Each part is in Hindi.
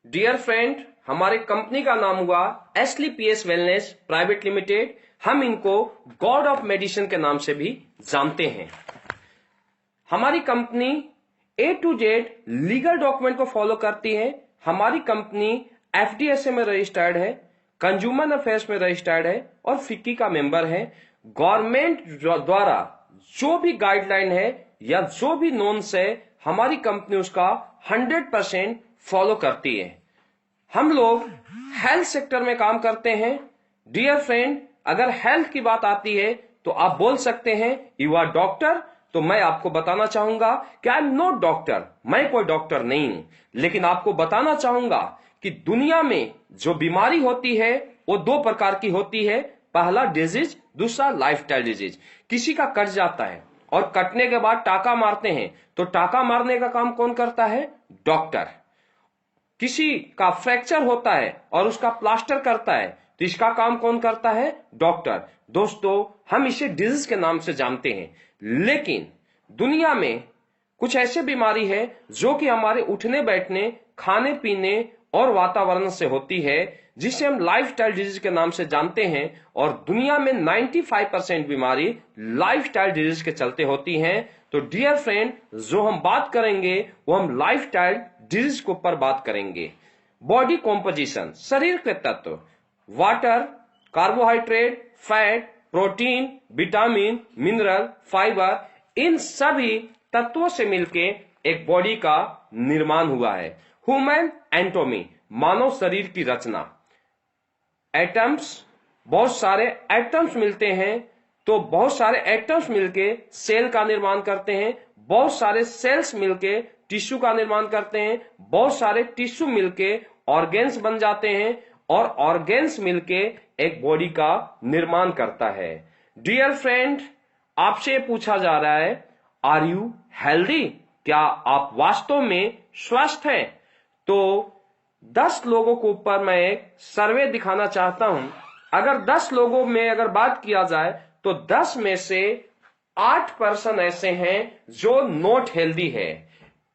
डियर फ्रेंड, हमारे कंपनी का नाम हुआ एसलीपीएस वेलनेस प्राइवेट लिमिटेड। हम इनको गॉड ऑफ मेडिसिन के नाम से भी जानते हैं। हमारी company A to Z legal document को फॉलो करती है। हमारी कंपनी एफडीएसए में रजिस्टर्ड है, कंज्यूमर अफेयर्स में रजिस्टर्ड है और फिक्की का मेंबर है। गवर्नमेंट द्वारा जो भी गाइडलाइन है या जो भी नॉर्म्स है, हमारी कंपनी उसका 100% फॉलो करती है। हम लोग हेल्थ सेक्टर में काम करते हैं। डियर फ्रेंड, अगर हेल्थ की बात आती है तो आप बोल सकते हैं यू आर डॉक्टर। तो मैं आपको बताना चाहूंगा कि आई एम नॉट डॉक्टर, मैं कोई डॉक्टर नहीं हूं, लेकिन आपको बताना चाहूंगा कि दुनिया में जो बीमारी होती है वो दो प्रकार की होती है। पहला डिजीज, दूसरा लाइफस्टाइल डिजीज। किसी का कट जाता है और कटने के बाद टाका मारते हैं, तो टाका मारने का काम कौन करता है? डॉक्टर। किसी का फ्रैक्चर होता है और उसका प्लास्टर करता है, तो इसका काम कौन करता है? डॉक्टर। दोस्तों, हम इसे डिजीज के नाम से जानते हैं, लेकिन दुनिया में कुछ ऐसे बीमारी है जो कि हमारे उठने बैठने, खाने पीने और वातावरण से होती है, जिसे हम लाइफस्टाइल डिजीज के नाम से जानते हैं। और दुनिया में 95% बीमारी लाइफस्टाइल डिजीज के चलते होती हैं। तो डियर फ्रेंड, जो हम बात करेंगे वो हम लाइफस्टाइल डिजीज के ऊपर बात करेंगे। बॉडी कॉम्पोजिशन, शरीर के तत्व, water, carbohydrate, fat, protein, vitamin, mineral, fibre, इन सभी तत्वों से मिलके एक बॉडी का निर्माण हुआ है। ह्यूमन एनाटॉमी, मानव शरीर की रचना। एटम्स, बहुत सारे एटम्स मिलते हैं, तो बहुत सारे एटम्स मिलके सेल का निर्माण करते हैं। बहुत सारे सेल्स मिलके टिश्यू का निर्माण करते हैं। बहुत सारे टिश्यू मिलके ऑर्गेन्स बन जाते हैं और ऑर्गेन्स मिलके एक बॉडी का निर्माण करता है। डियर फ्रेंड, आपसे पूछा जा रहा है आर यू हेल्दी? क्या आप वास्तव में स्वस्थ हैं? तो 10 लोगों के ऊपर मैं एक सर्वे दिखाना चाहता हूं। अगर 10 लोगों में अगर बात किया जाए तो 10 में से 8% ऐसे हैं जो नॉट हेल्दी है,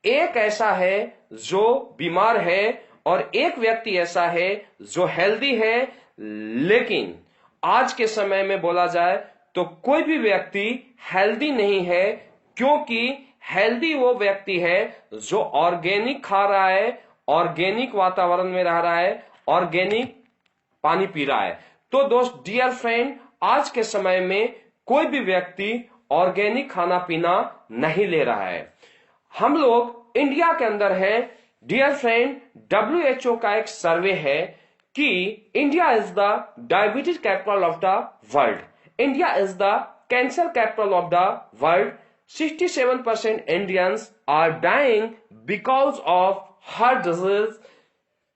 एक ऐसा है जो बीमार है और एक व्यक्ति ऐसा है जो हेल्दी है। लेकिन आज के समय में बोला जाए तो कोई भी व्यक्ति हेल्दी नहीं है, क्योंकि हेल्दी वो व्यक्ति है जो ऑर्गेनिक खा रहा है, ऑर्गेनिक वातावरण में रह रहा है, ऑर्गेनिक पानी पी रहा है। तो दोस्त, डियर फ्रेंड, आज के समय में कोई भी व्यक्ति ऑर्गेनिक खाना पीना नहीं ले रहा है। हम लोग इंडिया के अंदर है। डियर फ्रेंड, WHO का एक सर्वे है कि India is the diabetes capital of the world, India is the cancer capital of the world. 67% Indians are dying because of heart disease,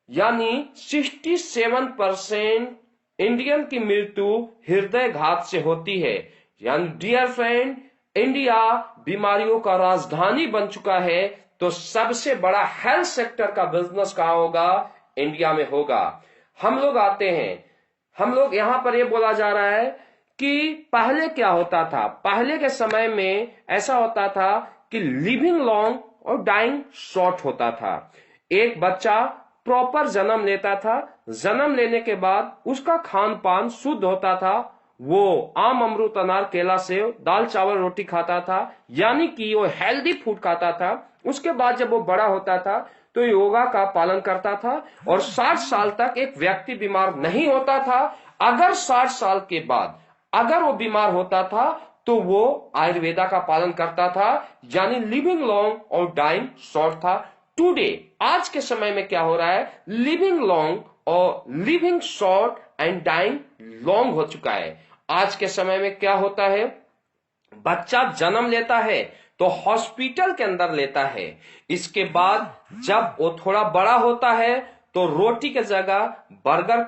यानी 67% इंडियन की मृत्यु हृदय घात से होती है। यानी डियर फ्रेंड, इंडिया बीमारियों का राजधानी बन चुका है। तो सबसे बड़ा हेल्थ सेक्टर का बिजनेस कहां होगा? इंडिया में होगा। हम लोग आते हैं, हम लोग यहां पर यह बोला जा रहा है कि पहले क्या होता था। पहले के समय में ऐसा होता था कि लिविंग लॉन्ग और डाइंग शॉर्ट होता था। एक बच्चा प्रॉपर जन्म लेता था, जन्म लेने के बाद उसका खान पान शुद्ध होता था, वो आम, अमरूद, अनार, केला, सेव, दाल, चावल, रोटी खाता था, यानी कि वो हेल्दी फूड खाता था। उसके बाद जब वो बड़ा होता था तो योगा का पालन करता था और 60 साल तक एक व्यक्ति बीमार नहीं होता था। अगर 60 साल के बाद अगर वो बीमार होता था तो वो आयुर्वेदा का पालन करता था, यानी लिविंग लॉन्ग और डाइंग शॉर्ट था। टुडे, आज के समय में क्या हो रहा है? लिविंग लॉन्ग और living short and dying long हो चुका है। आज के समय में क्या होता है? बच्चा जन्म लेता है तो हॉस्पिटल के अंदर लेता है। इसके बाद जब वो थोड़ा बड़ा होता है तो रोटी के जगह बर्गर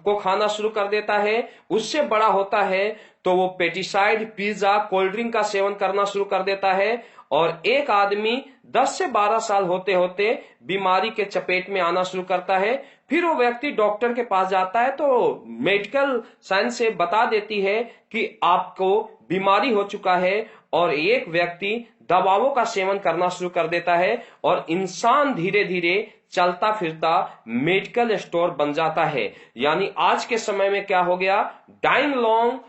को खाना शुरू कर देता है। उससे बड़ा होता है तो वो पेटिसाइड, पिज्जा, कोल्ड ड्रिंक का सेवन करना शुरू कर देता है। और एक आदमी 10 से 12 साल होते होते बीमारी के चपेट में आना शुरू करता है। फिर वो व्यक्ति डॉक्टर के पास जाता है तो मेडिकल साइंस से बता देती है कि आपको बीमारी हो चुका है और एक व्यक्ति दवाओं का सेवन करना शुरू कर देता है और इंसान धीरे धीरे चलता फिरता मेडिकल स्टोर बन जाता है। यानी आज के समय में क्या हो गया, डाइंग लॉन्ग,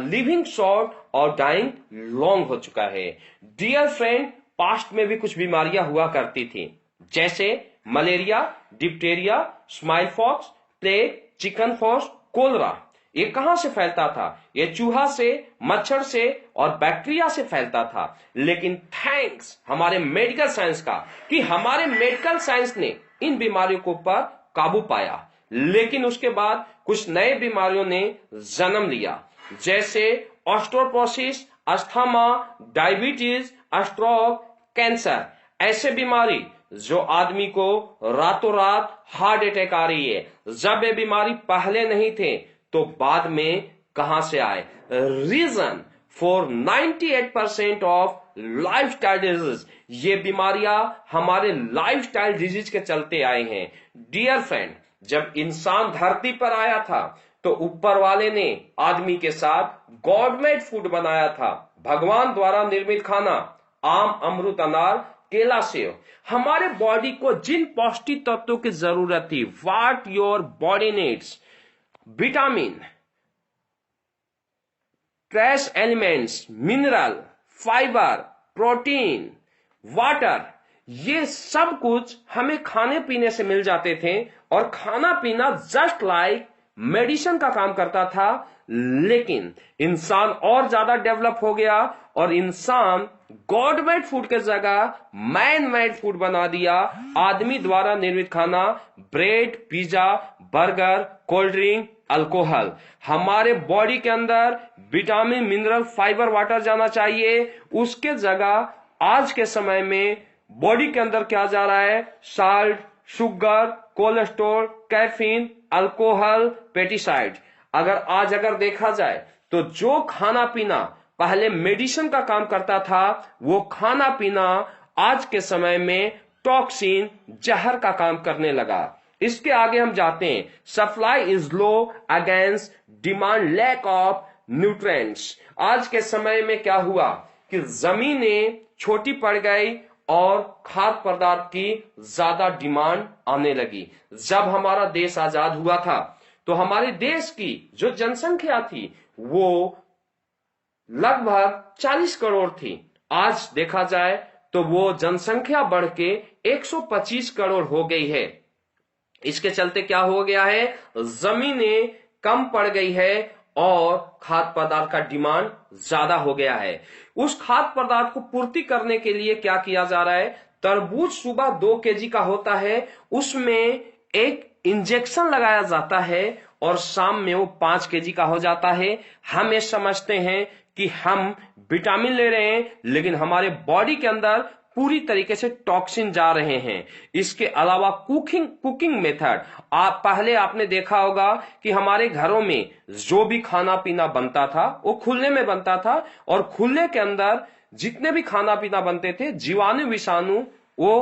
लिविंग शॉर्ट और डाइंग लॉन्ग हो चुका है। डियर फ्रेंड, पास्ट में भी कुछ बीमारियां हुआ करती थी, जैसे malaria, diphtheria, smallpox, plague, chicken pox, cholera. ये कहां से फैलता था? ये चूहा से, मच्छर से और बैक्टीरिया से फैलता था। लेकिन थैंक्स हमारे मेडिकल साइंस का कि हमारे मेडिकल साइंस ने इन बीमारियों के ऊपर काबू पाया। लेकिन उसके बाद कुछ नए बीमारियों ने जन्म लिया, जैसे osteoporosis, asthma, diabetes, stroke, cancer. ऐसे बीमारी जो आदमी को रातों रात हार्ट अटैक आ रही है। जब ये बीमारी पहले नहीं थे तो बाद में कहां से आए? Reason for 98% of lifestyle disease, ये बीमारियां हमारे लाइफस्टाइल डिजीज के चलते आए हैं। डियर फ्रेंड, जब इंसान धरती पर आया था तो ऊपर वाले ने आदमी के साथ गॉड मेड फूड बनाया था, भगवान द्वारा निर्मित खाना, आम, अमरूद, अनार, केला, सेव। हमारे बॉडी को जिन पौष्टिक तत्वों की जरूरत थी, what your body needs, vitamin, trace elements, mineral, fibre, protein, water, ये सब कुछ हमें खाने पीने से मिल जाते थे। और खाना पीना जस्ट लाइक मेडिसिन का काम करता था। लेकिन इंसान और ज्यादा डेवलप हो गया और इंसान गॉड मेड फूड के जगह मैन मेड फूड बना दिया। आदमी द्वारा निर्मित खाना, bread, pizza, burger, cold drink, alcohol. हमारे बॉडी के अंदर विटामिन, मिनरल, फाइबर, वाटर जाना चाहिए, उसके जगह आज के समय में बॉडी के अंदर क्या जा रहा है? Salt, sugar, cholesterol, caffeine, alcohol, pesticide. अगर देखा जाए तो जो खाना पीना पहले मेडिसिन का काम करता था, वो खाना पीना आज के समय में टॉक्सिन, जहर का काम करने लगा। इसके आगे हम जाते हैं। Supply is low against demand, lack of nutrients. आज के समय में क्या हुआ कि जमीनें छोटी पड़ गई और खाद्य पदार्थ की ज्यादा डिमांड आने लगी। जब हमारा देश आजाद हुआ था तो हमारे देश की जो जनसंख्या थी वो लगभग 40 करोड़ थी। आज देखा जाए तो वो जनसंख्या बढ़ के 125 करोड़ हो गई है। इसके चलते क्या हो गया है? जमीनें कम पड़ गई है और खाद्य पदार्थ का डिमांड ज्यादा हो गया है। उस खाद्य पदार्थ को पूर्ति करने के लिए क्या किया जा रहा है? तरबूज सुबह 2 केजी का होता है, उसमें एक इंजेक्शन लगाया जाता है और शाम में वो 5 केजी का हो जाता है। हम ये समझते हैं कि हम विटामिन ले रहे हैं, लेकिन हमारे बॉडी के अंदर पूरी तरीके से टॉक्सिन जा रहे हैं। इसके अलावा कुकिंग मेथड, पहले आपने देखा होगा कि हमारे घरों में जो भी खाना पीना बनता था वो खुले में बनता था और खुले के अंदर जितने भी खाना पीना बनते थे, जीवाणु विषाणु वो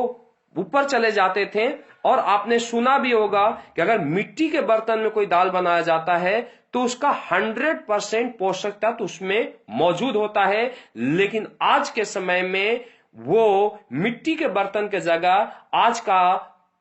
ऊपर चले जाते थे। और आपने सुना भी होगा कि अगर मिट्टी के बर्तन में कोई दाल बनाया जाता है तो उसका 100% पोषक तत्व उसमें मौजूद होता है। लेकिन आज के समय में वो मिट्टी के बर्तन के जगह आज का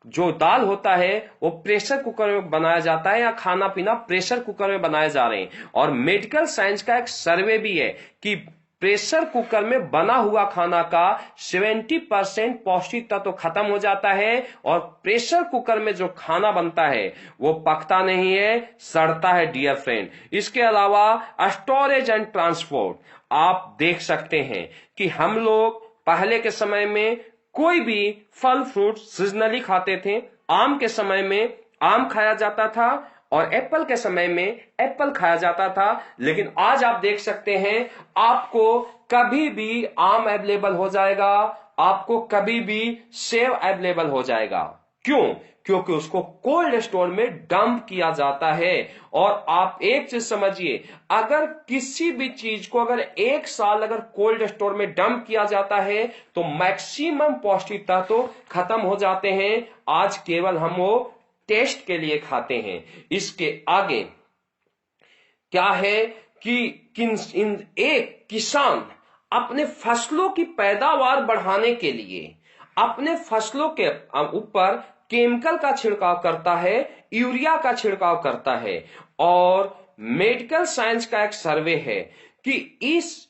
जो दाल होता है वो प्रेशर कुकर में बनाया जाता है, या खाना पीना प्रेशर कुकर में बनाए जा रहे हैं। और मेडिकल साइंस का एक सर्वे भी है कि प्रेशर कुकर में बना हुआ खाना का 70% पौष्टिक तत्व खत्म हो जाता है और प्रेशर कुकर में जो खाना बनता है वो पकता नहीं है, सड़ता है। डियर फ्रेंड, इसके अलावा स्टोरेज एंड ट्रांसपोर्ट, आप देख सकते हैं कि हम लोग पहले के समय में कोई भी फल फ्रूट सीजनली खाते थे। आम के समय में आम खाया जाता था और एप्पल के समय में एप्पल खाया जाता था। लेकिन आज आप देख सकते हैं आपको कभी भी आम अवेलेबल हो जाएगा, आपको कभी भी सेब अवेलेबल हो जाएगा। क्यों? क्योंकि उसको कोल्ड स्टोर में डंप किया जाता है। और आप एक चीज समझिए, अगर किसी भी चीज को अगर 1 साल अगर कोल्ड स्टोर में डंप किया जाता है तो मैक्सिमम पौष्टिक तत्व खत्म हो जाते हैं। आज केवल हम वो टेस्ट के लिए खाते हैं। इसके आगे क्या है कि एक किसान अपने फसलों की पैदावार बढ़ाने के लिए अपने फसलों के ऊपर केमिकल का छिड़काव करता है, यूरिया का छिड़काव करता है। और मेडिकल साइंस का एक सर्वे है कि इस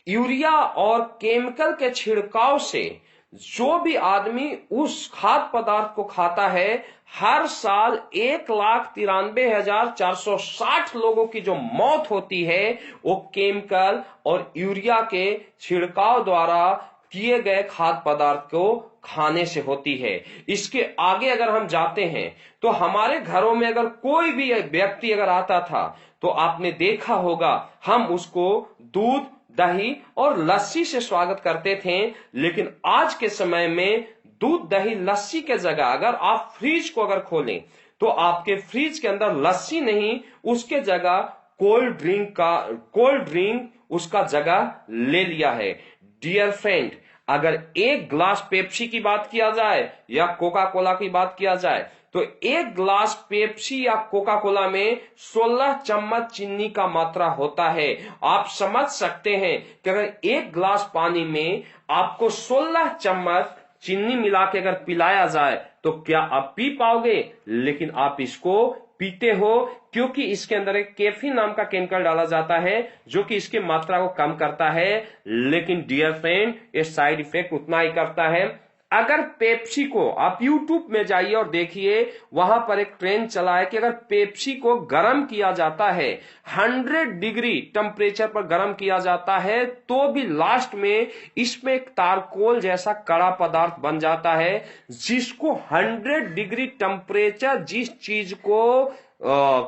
यूरिया और केमिकल के छिड़काव से जो भी आदमी उस खाद्य पदार्थ को खाता है, हर साल 1,93,460 लोगों की जो मौत होती है वो केमिकल और यूरिया के छिड़काव द्वारा किए गए खाद्य पदार्थ को खाने से होती है। इसके आगे अगर हम जाते हैं तो हमारे घरों में अगर कोई भी व्यक्ति अगर आता था तो आपने देखा होगा हम उसको दूध, दही और लस्सी से स्वागत करते थे। लेकिन आज के समय में दूध, दही, लस्सी के जगह अगर आप फ्रिज को अगर खोलें तो आपके फ्रिज के अंदर लस्सी नहीं, उसके जगह कोल्ड ड्रिंक उसका जगह ले लिया है। डियर फ्रेंड, अगर एक ग्लास पेप्सी की बात किया जाए या कोका कोला की बात किया जाए तो एक ग्लास पेप्सी या कोका कोला में 16 चम्मच चीनी का मात्रा होता है। आप समझ सकते हैं कि अगर एक ग्लास पानी में आपको 16 चम्मच चीनी मिला के अगर पिलाया जाए तो क्या आप पी पाओगे? लेकिन आप इसको पीते हो क्योंकि इसके अंदर एक कैफीन नाम का केमिकल डाला जाता है जो कि इसकी मात्रा को कम करता है। लेकिन डियर फ्रेंड, ये साइड इफेक्ट उतना ही करता है। अगर पेप्सी को आप YouTube में जाइए और देखिए, वहां पर एक ट्रेंड चला है कि अगर पेप्सी को गर्म किया जाता है, 100 डिग्री टेम्परेचर पर गर्म किया जाता है, तो भी लास्ट में इसमें एक तारकोल जैसा कड़ा पदार्थ बन जाता है, जिसको 100 डिग्री टेम्परेचर जिस चीज को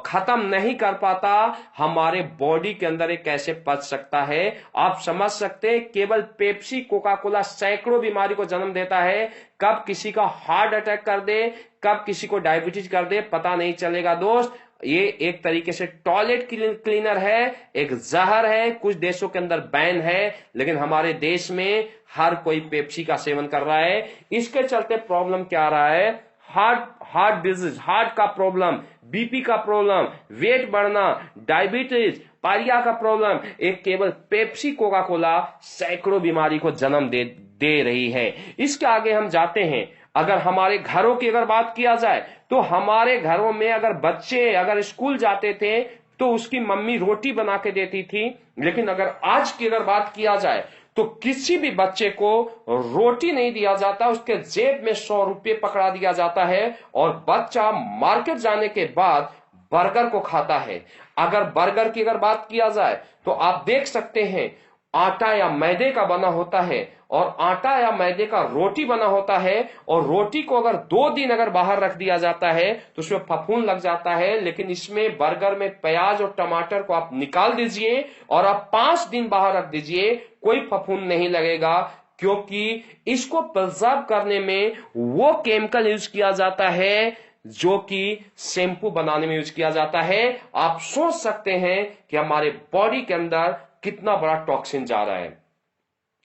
खत्म नहीं कर पाता, हमारे बॉडी के अंदर ये कैसे पच सकता है? आप समझ सकते हैं, केवल पेप्सी, कोका कोला सैकड़ों बीमारी को जन्म देता है। कब किसी का हार्ट अटैक कर दे, कब किसी को डायबिटीज कर दे, पता नहीं चलेगा दोस्त। ये एक तरीके से टॉयलेट क्लीनर है, एक जहर है। कुछ देशों के अंदर बैन है, लेकिन हमारे देश में हर कोई पेप्सी का सेवन कर रहा है। इसके चलते प्रॉब्लम क्या आ रहा है? हार्ट डिजीज, हार्ट का प्रॉब्लम, बीपी का प्रॉब्लम, वेट बढ़ना, डायबिटीज, पायरिया का प्रॉब्लम। एक केवल पेप्सी, कोका कोला सैकड़ों बीमारी को जन्म दे रही है। इसके आगे हम जाते हैं, अगर हमारे घरों की अगर बात किया जाए तो हमारे घरों में अगर बच्चे अगर स्कूल जाते थे तो उसकी मम्मी रोटी बना के देती थी। लेकिन अगर आज की अगर बात किया जाए तो किसी भी बच्चे को रोटी नहीं दिया जाता, उसके जेब में 100 रुपये पकड़ा दिया जाता है और बच्चा मार्केट जाने के बाद बर्गर को खाता है। अगर बर्गर की अगर बात किया जाए तो आप देख सकते हैं, आटा या मैदे का बना होता है और आटा या मैदे का रोटी बना होता है, और रोटी को अगर 2 दिन अगर बाहर रख दिया जाता है तो उसमें फफूंद लग जाता है। लेकिन इसमें बर्गर में प्याज और टमाटर को आप निकाल दीजिए और आप 5 दिन बाहर रख दीजिए, कोई फफूंद नहीं लगेगा, क्योंकि इसको प्रिजर्व करने में वो केमिकल यूज किया जाता है जो कि शैम्पू बनाने में यूज किया जाता है। आप सोच सकते हैं कि हमारे बॉडी के अंदर कितना बड़ा टॉक्सिन जा रहा है।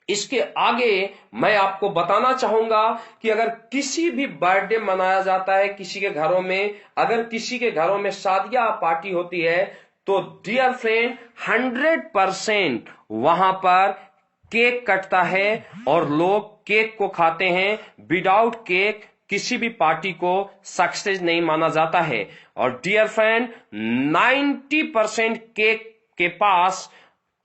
इसके आगे मैं आपको बताना चाहूंगा कि अगर किसी भी बर्थडे मनाया जाता है किसी के घरों में, अगर किसी के घरों में शादियां पार्टी होती है, तो डियर फ्रेंड 100% वहां पर केक कटता है और लोग केक को खाते हैं। विदाउट केक किसी भी पार्टी को सक्सेस नहीं माना जाता है। और डियर फ्रेंड, 90% केक के पास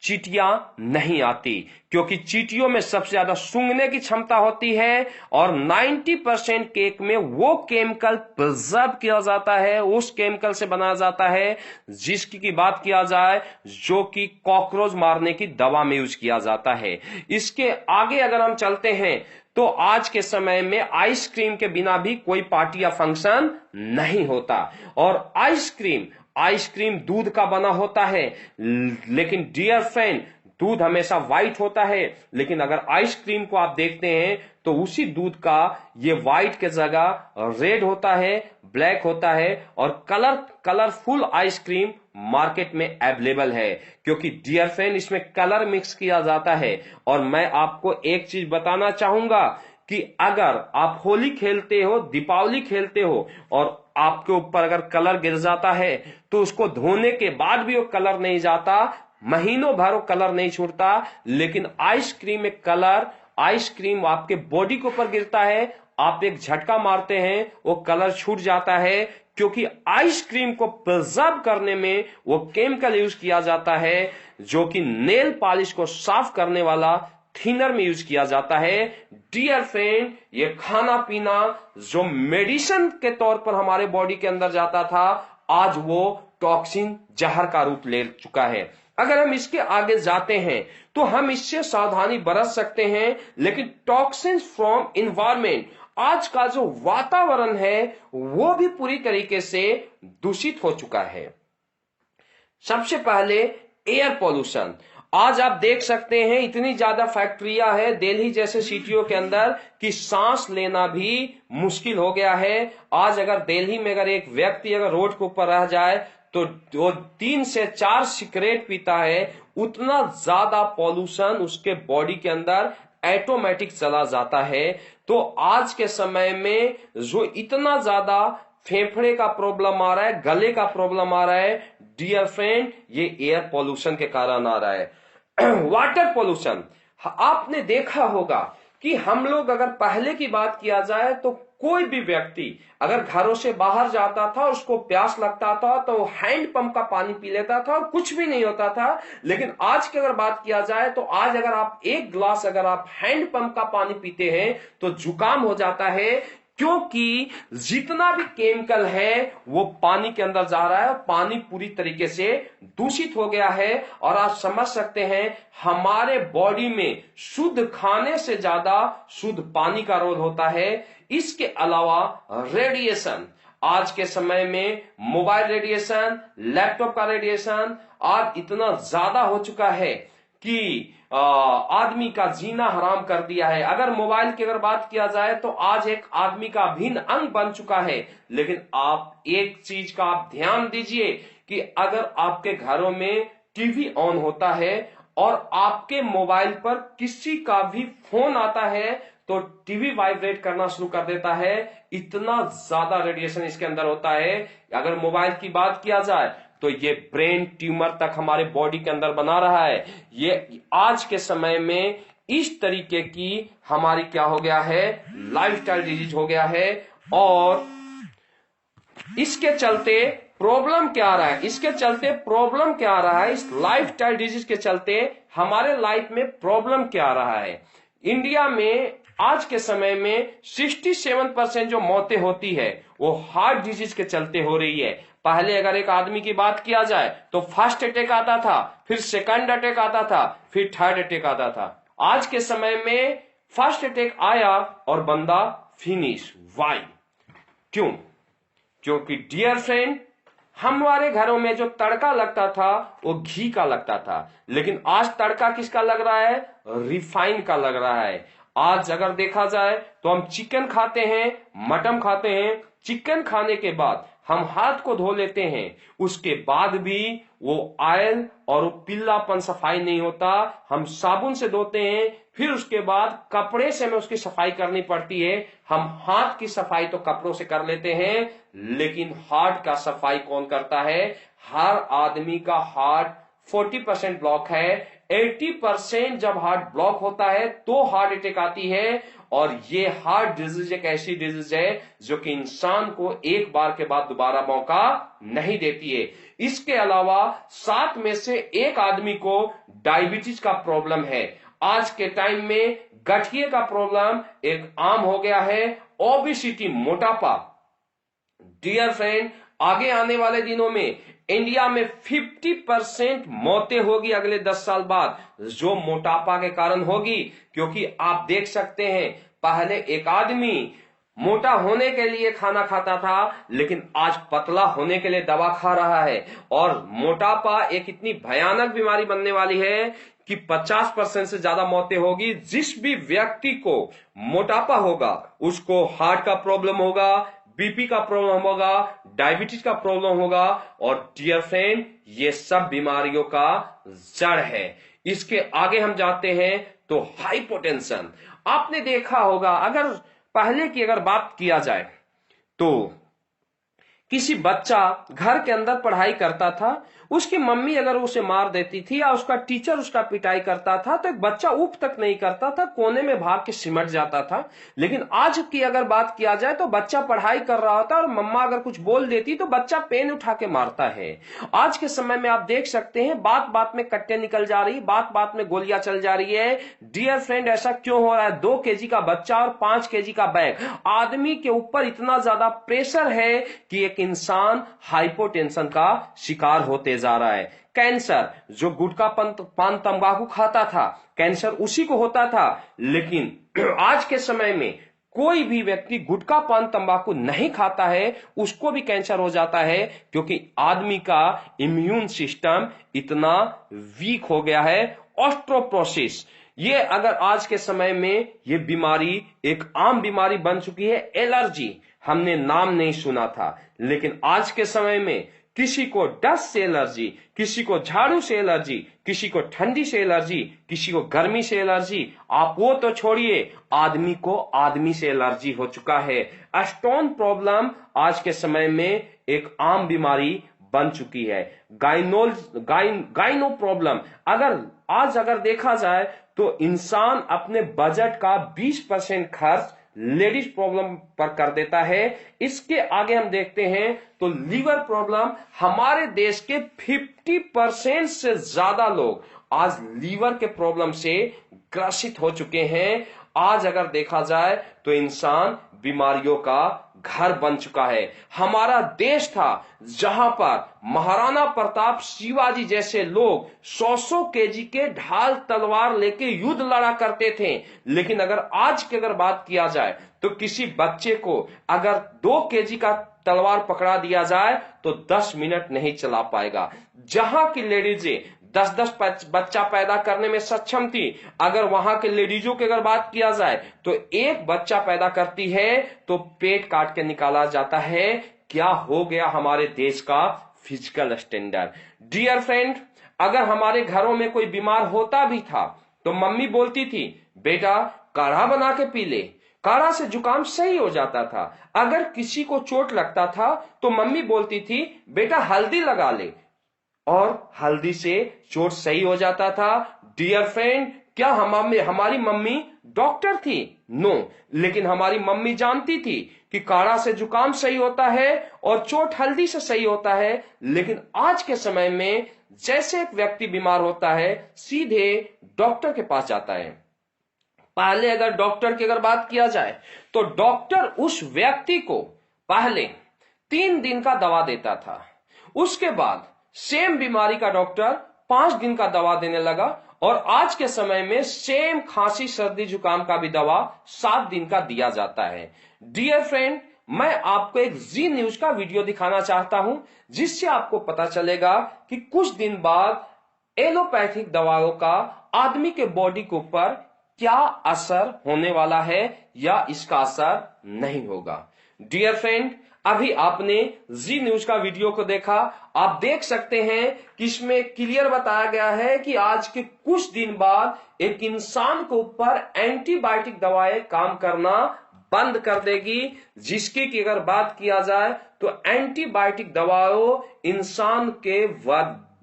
चींटियां नहीं आती, क्योंकि चींटियों में सबसे ज्यादा सूंघने की क्षमता होती है और 90% केक में वो केमिकल प्रिजर्व किया जाता है, उस केमिकल से बनाया जाता है जिसकी की बात किया जाए जो कि कॉकरोच मारने की दवा में यूज किया जाता है। इसके आगे अगर हम चलते हैं तो आज के समय में आइसक्रीम के बिना भी कोई पार्टी या फंक्शन नहीं होता। और आइसक्रीम दूध का बना होता है, लेकिन डियर फ्रेंड, दूध हमेशा व्हाइट होता है, लेकिन अगर आइसक्रीम को आप देखते हैं तो उसी दूध का ये व्हाइट के जगह रेड होता है, ब्लैक होता है, और कलरफुल आइसक्रीम मार्केट में अवेलेबल है, क्योंकि डियर फ्रेंड इसमें कलर मिक्स किया जाता है। और मैं आपको एक चीज बताना चाहूंगा कि अगर आप होली खेलते हो, दीपावली खेलते हो और आपके ऊपर अगर कलर गिर जाता है तो उसको धोने के बाद भी वो कलर नहीं जाता, महीनों भर वो कलर नहीं छूटता, लेकिन आइसक्रीम में कलर, आइसक्रीम आपके बॉडी के ऊपर गिरता है, आप एक झटका मारते हैं वो कलर छूट जाता है, क्योंकि आइसक्रीम को प्रिजर्व करने में वो केमिकल यूज किया जाता है जो कि नेल पॉलिश को साफ करने वाला थिनर में यूज किया जाता है। डियर फ्रेंड, ये खाना पीना जो मेडिसिन के तौर पर हमारे बॉडी के अंदर जाता था, आज वो टॉक्सिन, जहर का रूप ले चुका है। अगर हम इसके आगे जाते हैं तो हम इससे सावधानी बरत सकते हैं, लेकिन टॉक्सिन फ्रॉम इन्वायरमेंट, आज का जो वातावरण है वो भी पूरी तरीके से दूषित हो चुका है। सबसे पहले एयर पॉल्यूशन। आज आप देख सकते हैं इतनी ज्यादा फैक्ट्रियां है दिल्ली जैसे सिटियों के अंदर कि सांस लेना भी मुश्किल हो गया है। आज अगर दिल्ली में अगर एक व्यक्ति अगर रोड के ऊपर रह जाए तो वो 3 से 4 सिगरेट पीता है, उतना ज्यादा पॉल्यूशन उसके बॉडी के अंदर ऑटोमेटिक चला जाता है। तो आज के समय में जो इतना ज्यादा फेफड़े का प्रॉब्लम आ रहा है, गले का प्रॉब्लम आ रहा है, डियर फ्रेंड, ये एयर पॉल्यूशन के कारण आ रहा है। वाटर पॉल्यूशन, आपने देखा होगा कि हम लोग अगर पहले की बात किया जाए तो कोई भी व्यक्ति अगर घरों से बाहर जाता था, उसको प्यास लगता था तो हैंड पंप का पानी पी लेता था और कुछ भी नहीं होता था। लेकिन आज की अगर बात किया जाए तो आज अगर आप एक ग्लास अगर आप हैंड पंप का पानी पीते हैं तो जुकाम हो जाता है, क्योंकि जितना भी केमिकल है वो पानी के अंदर जा रहा है, पानी पूरी तरीके से दूषित हो गया है। और आप समझ सकते हैं हमारे बॉडी में शुद्ध खाने से ज्यादा शुद्ध पानी का रोल होता है। इसके अलावा रेडिएशन, आज के समय में मोबाइल रेडिएशन, लैपटॉप का रेडिएशन आज इतना ज्यादा हो चुका है कि आदमी का जीना हराम कर दिया है। अगर मोबाइल की अगर बात किया जाए तो आज एक आदमी का अभिन्न अंग बन चुका है। लेकिन आप एक चीज का आप ध्यान दीजिए कि अगर आपके घरों में टीवी ऑन होता है और आपके मोबाइल पर किसी का भी फोन आता है तो टीवी वाइब्रेट करना शुरू कर देता है। इतना ज्यादा रेडिएशन इसके अंदर होता है। अगर मोबाइल की बात किया जाए तो ये ब्रेन ट्यूमर तक हमारे बॉडी के अंदर बना रहा है। ये आज के समय में इस तरीके की हमारी क्या हो गया है, लाइफस्टाइल डिजीज हो गया है। और इसके चलते प्रॉब्लम क्या आ रहा है, इस लाइफस्टाइल डिजीज के चलते हमारे लाइफ में प्रॉब्लम क्या आ रहा है। इंडिया में आज के समय में 67% जो मौतें होती है वो हार्ट डिजीज के चलते हो रही है। पहले अगर एक आदमी की बात किया जाए तो फर्स्ट अटैक आता था, फिर सेकंड अटैक आता था, फिर थर्ड अटैक आता था। आज के समय में फर्स्ट अटैक आया और बंदा फिनिश। वाई? क्यों? क्योंकि डियर फ्रेंड, हमारे घरों में जो तड़का लगता था वो घी का लगता था, लेकिन आज तड़का किसका लग रहा है, रिफाइन का लग रहा है। आज अगर देखा जाए तो हम चिकन खाते हैं, मटन खाते हैं, चिकन खाने के बाद हम हाथ को धो लेते हैं, उसके बाद भी वो ऑयल और वो पीलापन सफाई नहीं होता। हम साबुन से धोते हैं, फिर उसके बाद कपड़े से हमें उसकी सफाई करनी पड़ती है। हम हाथ की सफाई तो कपड़ों से कर लेते हैं, लेकिन हार्ट का सफाई कौन करता है? हर आदमी का हार्ट 40% ब्लॉक है। 80% जब हार्ट ब्लॉक होता है तो हार्ट अटैक आती है। और ये हार्ट डिजीज एक ऐसी डिजीज है जो कि इंसान को एक बार के बाद दोबारा मौका नहीं देती है। इसके अलावा 7 में से 1 आदमी को डायबिटीज का प्रॉब्लम है। आज के टाइम में गठिए का प्रॉब्लम एक आम हो गया है। ओबेसिटी, मोटापा। डियर फ्रेंड, आगे आने वाले दिनों में इंडिया में 50% मौतें होगी अगले 10 साल बाद, जो मोटापा के कारण होगी। क्योंकि आप देख सकते हैं पहले एक आदमी मोटा होने के लिए खाना खाता था, लेकिन आज पतला होने के लिए दवा खा रहा है। और मोटापा एक इतनी भयानक बीमारी बनने वाली है कि 50% से ज्यादा मौतें होगी। जिस भी व्यक्ति को मोटापा होगा उसको हार्ट का प्रॉब्लम होगा, बीपी का प्रॉब्लम होगा, डायबिटीज का प्रॉब्लम होगा। और डियर फ्रेंड, ये सब बीमारियों का जड़ है। इसके आगे हम जाते हैं तो हाइपोटेंशन। आपने देखा होगा, अगर पहले की अगर बात किया जाए तो किसी बच्चा घर के अंदर पढ़ाई करता था, उसकी मम्मी अगर उसे मार देती थी या उसका टीचर उसका पिटाई करता था तो एक बच्चा ऊप तक नहीं करता था, कोने में भाग के सिमट जाता था। लेकिन आज की अगर बात किया जाए तो बच्चा पढ़ाई कर रहा होता है और मम्मा अगर कुछ बोल देती तो बच्चा पेन उठा के मारता है। आज के समय में आप देख सकते हैं बात बात में कट्टे निकल जा रही, बात बात में गोलियां चल जा रही है। डियर फ्रेंड, ऐसा क्यों हो रहा है? 2 केजी का बच्चा और 5 केजी का बैग, आदमी के ऊपर इतना ज्यादा प्रेशर है कि एक इंसान हाइपोटेंशन का शिकार होते जा रहा है। कैंसर, जो गुटखा पान तंबाकू खाता था, कैंसर उसी को होता था। लेकिन आज के समय में कोई भी व्यक्ति गुटखा पान तंबाकू नहीं खाता है उसको भी कैंसर हो जाता है, क्योंकि आदमी का इम्यून सिस्टम इतना वीक हो गया है। ऑस्ट्रोपोरोसिस, ये अगर आज के समय में ये बीमारी एक आम बीमारी बन चुकी है। एलर्जी, हमने नाम नहीं सुना था, लेकिन आज के समय में किसी को डस्ट से एलर्जी, किसी को झाड़ू से एलर्जी, किसी को ठंडी से एलर्जी, किसी को गर्मी से एलर्जी, आप वो तो छोड़िए, आदमी को आदमी से एलर्जी हो चुका है। स्टोन प्रॉब्लम आज के समय में एक आम बीमारी बन चुकी है। गाइनो प्रॉब्लम, अगर देखा जाए तो इंसान अपने बजट का 20% खर्च लेडीज प्रॉब्लम पर कर देता है। इसके आगे हम देखते हैं तो लीवर प्रॉब्लम, हमारे देश के 50% से ज्यादा लोग आज लीवर के प्रॉब्लम से ग्रसित हो चुके हैं। आज अगर देखा जाए तो इंसान बीमारियों का घर बन चुका है। हमारा देश था जहां पर महाराणा प्रताप, शिवाजी जैसे लोग 100 केजी के ढाल तलवार लेके युद्ध लड़ा करते थे। लेकिन आज की बात किया जाए तो किसी बच्चे को अगर 2 केजी का तलवार पकड़ा दिया जाए तो 10 मिनट नहीं चला पाएगा। जहां की लेडीजें 10-10 बच्चा पैदा करने में सक्षम थी, अगर वहां के लेडीजों की अगर बात किया जाए तो एक बच्चा पैदा करती है तो पेट काट के निकाला जाता है। क्या हो गया हमारे देश का फिजिकल स्टैंडर्ड? डियर फ्रेंड, अगर हमारे घरों में कोई बीमार होता भी था तो मम्मी बोलती थी बेटा काढ़ा बना के पी ले, काढ़ा से जुकाम सही हो जाता था। अगर किसी को चोट लगता था तो मम्मी बोलती थी बेटा हल्दी लगा ले, और हल्दी से चोट सही हो जाता था। डियर फ्रेंड, क्या हमारी मम्मी डॉक्टर थी? नो, लेकिन हमारी मम्मी जानती थी कि काढ़ा से जुकाम सही होता है और चोट हल्दी से सही होता है। लेकिन आज के समय में जैसे एक व्यक्ति बीमार होता है सीधे डॉक्टर के पास जाता है। पहले अगर डॉक्टर की बात किया जाए तो डॉक्टर उस व्यक्ति को पहले 3 दिन का दवा देता था, उसके बाद सेम बीमारी का डॉक्टर 5 दिन का दवा देने लगा, और आज के समय में सेम खांसी सर्दी जुकाम का भी दवा 7 दिन का दिया जाता है। डियर फ्रेंड, मैं आपको एक जी न्यूज का वीडियो दिखाना चाहता हूं जिससे आपको पता चलेगा कि कुछ दिन बाद एलोपैथिक दवाओं का आदमी के बॉडी के ऊपर क्या असर होने वाला है या इसका असर नहीं होगा। डियर फ्रेंड, अभी आपने जी न्यूज का वीडियो को देखा, आप देख सकते हैं कि इसमें क्लियर बताया गया है कि आज के कुछ दिन बाद एक इंसान के ऊपर एंटीबायोटिक दवाएं काम करना बंद कर देगी, जिसकी की अगर बात किया जाए तो एंटीबायोटिक दवाओं इंसान के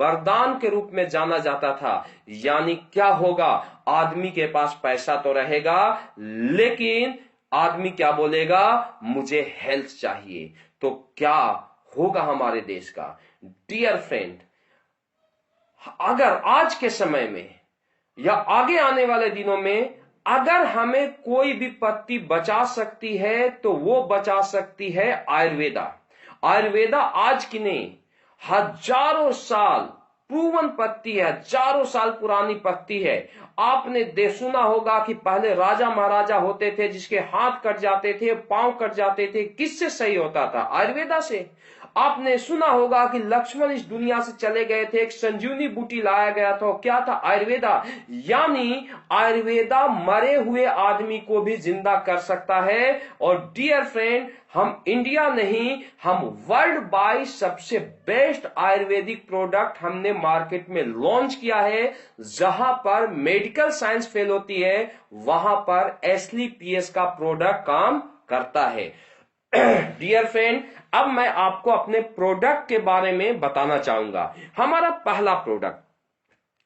वरदान के रूप में जाना जाता था। यानी क्या होगा, आदमी के पास पैसा तो रहेगा लेकिन आदमी क्या बोलेगा, मुझे हेल्थ चाहिए। तो क्या होगा हमारे देश का? डियर फ्रेंड, अगर आज के समय में या आगे आने वाले दिनों में अगर हमें कोई विपत्ति बचा सकती है तो वो बचा सकती है आयुर्वेदा। आयुर्वेदा आज की नहीं, हजारों साल प्रूवन पत्ती है, हजारों साल पुरानी पत्ती है। आपने सुना होगा कि पहले राजा महाराजा होते थे जिसके हाथ कट जाते थे, पांव कट जाते थे, किससे सही होता था? आयुर्वेदा से। आपने सुना होगा कि लक्ष्मण इस दुनिया से चले गए थे, एक संजीवनी बूटी लाया गया था, क्या था? आयुर्वेदा। यानी आयुर्वेदा मरे हुए आदमी को भी जिंदा कर सकता है। और डियर फ्रेंड, हम इंडिया नहीं, हम वर्ल्ड वाइड सबसे बेस्ट आयुर्वेदिक प्रोडक्ट हमने मार्केट में लॉन्च किया है। जहां पर मेडिकल साइंस फेल होती है वहां पर एसलीपीएस का प्रोडक्ट काम करता है। डियर फ्रेंड, अब मैं आपको अपने प्रोडक्ट के बारे में बताना चाहूंगा। हमारा पहला प्रोडक्ट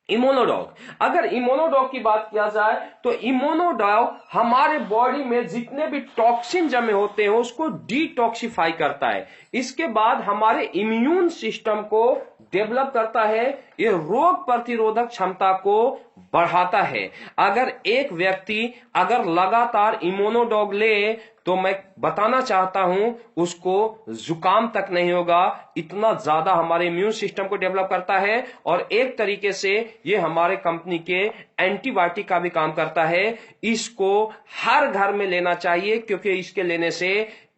इम्यूनोडॉग। अगर इम्यूनोडॉग की बात किया जाए तो इम्यूनोडॉग हमारे बॉडी में जितने भी टॉक्सिन जमे होते हैं उसको डिटॉक्सिफाई करता है। इसके बाद हमारे इम्यून सिस्टम को डेवलप करता है, ये रोग प्रतिरोधक क्षमता को बढ़ाता है। अगर एक व्यक्ति अगर लगातार इम्यूनोडॉग ले तो मैं बताना चाहता हूं उसको जुकाम तक नहीं होगा, इतना ज्यादा हमारे इम्यून सिस्टम को डेवलप करता है। और एक तरीके से ये हमारे कंपनी के एंटीबायोटिक का भी काम करता है। इसको हर घर में लेना चाहिए क्योंकि इसके लेने से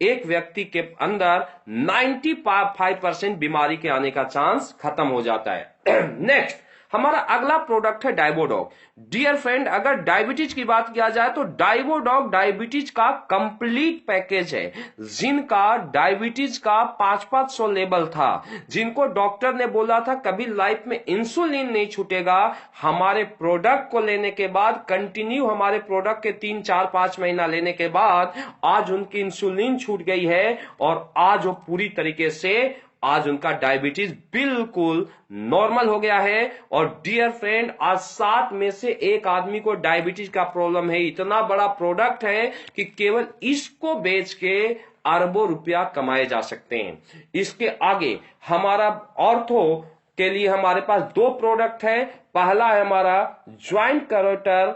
एक व्यक्ति के अंदर 95% बीमारी के आने का चांस खत्म हो जाता है। नेक्स्ट हमारा अगला प्रोडक्ट है डाइवोडॉग। डियर फ्रेंड, अगर डायबिटीज की बात किया जाए तो डाइवोडॉग डायबिटीज का कंप्लीट पैकेज है। जिनका डायबिटीज का 500 लेवल था, जिनको डॉक्टर ने बोला था कभी लाइफ में इंसुलिन नहीं छूटेगा, हमारे प्रोडक्ट को लेने के बाद कंटिन्यू हमारे प्रोडक्ट के 3, 4, 5 महीना लेने के बाद आज उनकी इंसुलिन छूट गई है और आज वो पूरी तरीके से आज उनका डायबिटीज बिल्कुल नॉर्मल हो गया है। और डियर फ्रेंड, आज 7 में से 1 आदमी को डायबिटीज का प्रॉब्लम है। इतना बड़ा प्रोडक्ट है कि केवल इसको बेच के अरबों रुपया कमाए जा सकते हैं। इसके आगे हमारा ऑर्थो के लिए हमारे पास 2 प्रोडक्ट है। पहला है हमारा ज्वाइंट करोटर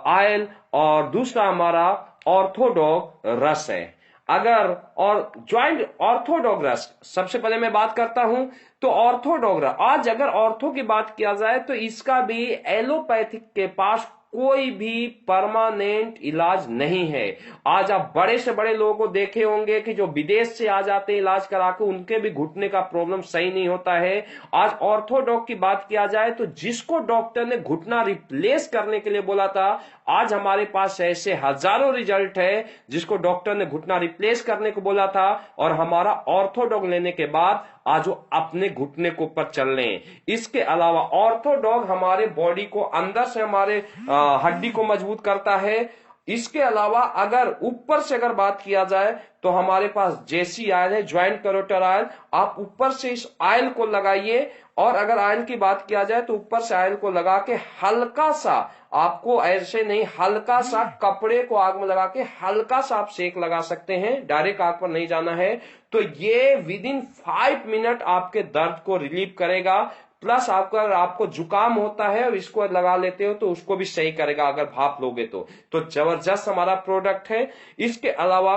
ऑयल और दूसरा हमारा ऑर्थोडॉग रस है। अगर और ज्वाइंट ऑर्थोडॉग रस, सबसे पहले मैं बात करता हूं तो ऑर्थोडॉग रस, आज अगर ऑर्थो की बात किया जाए तो इसका भी एलोपैथिक के पास कोई भी परमानेंट इलाज नहीं है। आज आप बड़े से बड़े लोगों को देखे होंगे कि जो विदेश से आ जाते हैं इलाज करा के, उनके भी घुटने का प्रॉब्लम सही नहीं होता है। आज ऑर्थोडॉग की बात किया जाए तो जिसको डॉक्टर ने घुटना रिप्लेस करने के लिए बोला था, आज हमारे पास ऐसे हजारों रिजल्ट है जिसको डॉक्टर ने घुटना रिप्लेस करने को बोला था और हमारा ऑर्थोडॉग लेने के बाद आज वो अपने घुटने के ऊपर चल रहे हैं। इसके अलावा ऑर्थोडॉग हमारे बॉडी को अंदर से हमारे हड्डी को मजबूत करता है। इसके अलावा अगर ऊपर से अगर बात किया जाए तो हमारे पास जेसी ऑयल है, ज्वाइंट करोटर ऑयल। आप ऊपर से इस ऑयल को लगाइए और अगर ऑयल की बात किया जाए तो ऊपर से ऑयल को लगा के हल्का सा, आपको ऐसे नहीं, हल्का सा कपड़े को आग में लगा के हल्का सा आप सेक लगा सकते हैं, डायरेक्ट आग पर नहीं जाना है। तो ये विद इन 5 मिनट आपके दर्द को रिलीव करेगा। प्लस आपको जुकाम होता है और इसको लगा लेते हो तो उसको भी सही करेगा अगर भाप लोगे तो जबरदस्त हमारा प्रोडक्ट है। इसके अलावा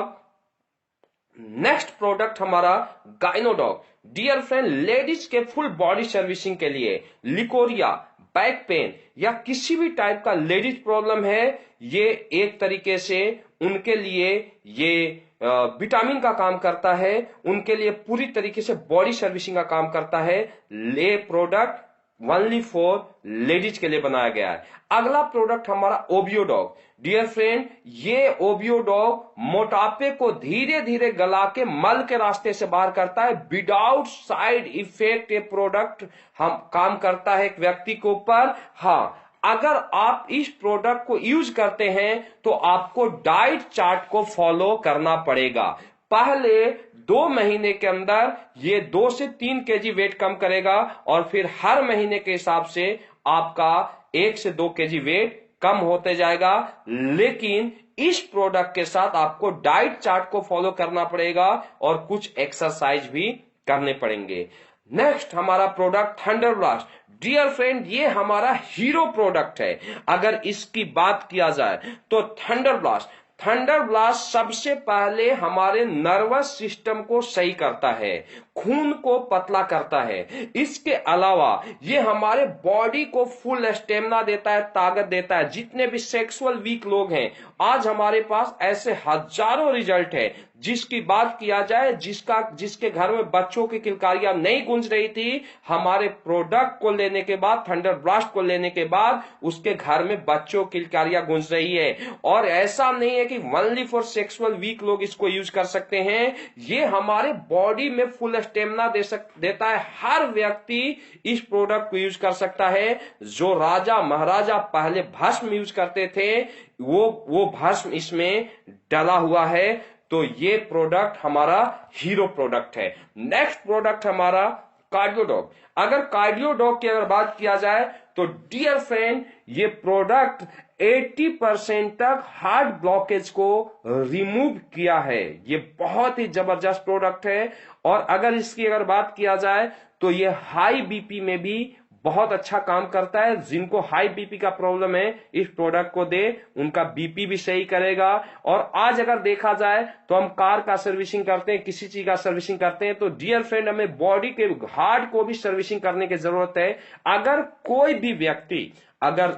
नेक्स्ट प्रोडक्ट हमारा गाइनोडॉग। डियर फ्रेंड, लेडीज के फुल बॉडी सर्विसिंग के लिए लिकोरिया, बैक पेन या किसी भी टाइप का लेडीज प्रॉब्लम है, ये एक तरीके से उनके लिए ये विटामिन का काम करता है, उनके लिए पूरी तरीके से बॉडी सर्विसिंग का काम करता है। ले प्रोडक्ट ओनली फॉर लेडीज के लिए बनाया गया है। अगला प्रोडक्ट हमारा ओबियोडॉग। डियर फ्रेंड, ये ओबियोडॉग मोटापे को धीरे धीरे गला के मल के रास्ते से बाहर करता है विदाउट साइड इफेक्ट। ये प्रोडक्ट हम काम करता है एक व्यक्ति के ऊपर। हाँ, अगर आप इस प्रोडक्ट को यूज करते हैं तो आपको डाइट चार्ट को फॉलो करना पड़ेगा। पहले 2 महीने के अंदर ये 2 से 3 केजी वेट कम करेगा और फिर हर महीने के हिसाब से आपका 1 से 2 केजी वेट कम होते जाएगा। लेकिन इस प्रोडक्ट के साथ आपको डाइट चार्ट को फॉलो करना पड़ेगा और कुछ एक्सरसाइज भी करने पड़ेंगे। नेक्स्ट हमारा product thunder blast. Dear friend, ये हमारा हीरो प्रोडक्ट है। अगर इसकी बात किया जाए तो थंडर ब्लास्ट सबसे पहले हमारे नर्वस सिस्टम को सही करता है, खून को पतला करता है। इसके अलावा ये हमारे बॉडी को फुल स्टेमिना देता है, ताकत देता है। जितने भी सेक्सुअल वीक लोग हैं, आज हमारे पास ऐसे हजारों रिजल्ट है। जिसकी बात किया जाए, जिसके घर में बच्चों की किलकारियां नहीं गूंज रही थी, हमारे प्रोडक्ट को लेने के बाद, थंडर ब्लास्ट को लेने के बाद उसके घर में बच्चों की किलकारियां गूंज रही है। और ऐसा नहीं है कि ओनली फॉर सेक्सुअल वीक लोग इसको यूज कर सकते हैं, ये हमारे बॉडी में फुल स्टेमिना देता है। हर व्यक्ति इस प्रोडक्ट को यूज कर सकता है। जो राजा महाराजा पहले भस्म यूज करते थे, वो भस्म इसमें डला हुआ है। तो ये प्रोडक्ट हमारा हीरो प्रोडक्ट है। नेक्स्ट प्रोडक्ट हमारा कार्डियोडॉग। अगर कार्डियोडॉग की अगर बात किया जाए तो डियर फ्रेंड, ये प्रोडक्ट 80% तक हार्ट ब्लॉकेज को रिमूव किया है। ये बहुत ही जबरदस्त प्रोडक्ट है। और अगर इसकी अगर बात किया जाए तो ये हाई बीपी में भी बहुत अच्छा काम करता है। जिनको हाई बीपी का प्रॉब्लम है, इस प्रोडक्ट को दे, उनका बीपी भी सही करेगा। और आज अगर देखा जाए तो हम कार का सर्विसिंग करते हैं, किसी चीज का सर्विसिंग करते हैं, तो डियर फ्रेंड हमें बॉडी के हार्ट को भी सर्विसिंग करने की जरूरत है। अगर कोई भी व्यक्ति अगर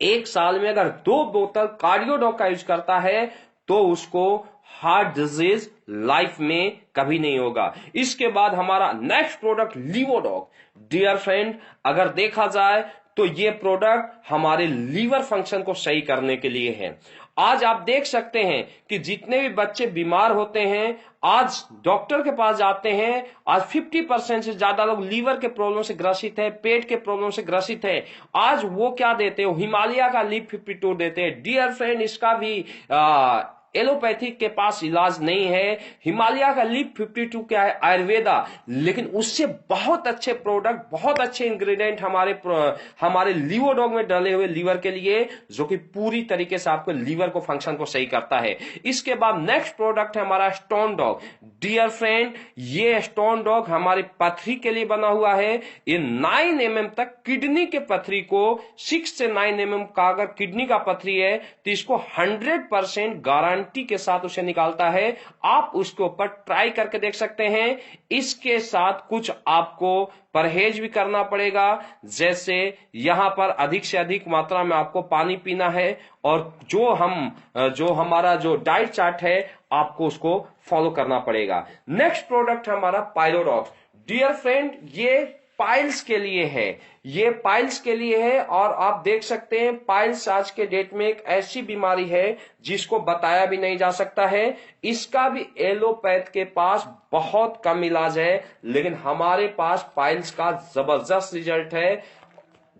एक साल में अगर 2 बोतल कार्डियोडॉग का यूज करता है तो उसको हार्ट डिजीज लाइफ में कभी नहीं होगा। इसके बाद हमारा नेक्स्ट प्रोडक्ट लिवोडॉग। डियर फ्रेंड, अगर देखा जाए तो ये प्रोडक्ट हमारे लीवर फंक्शन को सही करने के लिए है। आज आप देख सकते हैं कि जितने भी बच्चे बीमार होते हैं, आज डॉक्टर के पास जाते हैं, आज 50% से ज्यादा लोग लीवर के प्रॉब्लम से ग्रसित है, पेट के प्रॉब्लम से ग्रसित है। आज वो क्या देते हो, हिमालय का लीफ 52 देते हैं। डियर फ्रेंड, इसका भी एलोपैथिक के पास इलाज नहीं है। हिमालय का लीफ 52 क्या है, आयुर्वेदा, लेकिन उससे बहुत अच्छे प्रोडक्ट, बहुत अच्छे इंग्रेडिएंट हमारे लिवोडॉग में डाले हुए लीवर के लिए, जो कि पूरी तरीके से आपको लीवर को फंक्शन को सही करता है। इसके बाद नेक्स्ट प्रोडक्ट है हमारा स्टोन डॉग। डियर फ्रेंड, ये स्टोन डॉग हमारी पथरी के लिए बना हुआ है। ये 9 mm तक किडनी के पथरी को, 6 से 9 mm का अगर किडनी का पथरी है तो इसको 100% गारंटी के साथ उसे निकालता है। आप उसके ऊपर ट्राई करके देख सकते हैं। इसके साथ कुछ आपको परहेज भी करना पड़ेगा, जैसे यहां पर अधिक से अधिक मात्रा में आपको पानी पीना है, और जो हमारा जो डाइट चार्ट है आपको उसको फॉलो करना पड़ेगा। नेक्स्ट प्रोडक्ट हमारा पाइलोडॉक्स। डियर फ्रेंड, ये पाइल्स के लिए है, ये पाइल्स के लिए है। और आप देख सकते हैं पाइल्स आज के डेट में एक ऐसी बीमारी है जिसको बताया भी नहीं जा सकता है। इसका भी एलोपैथ के पास बहुत कम इलाज है, लेकिन हमारे पास पाइल्स का जबरदस्त रिजल्ट है।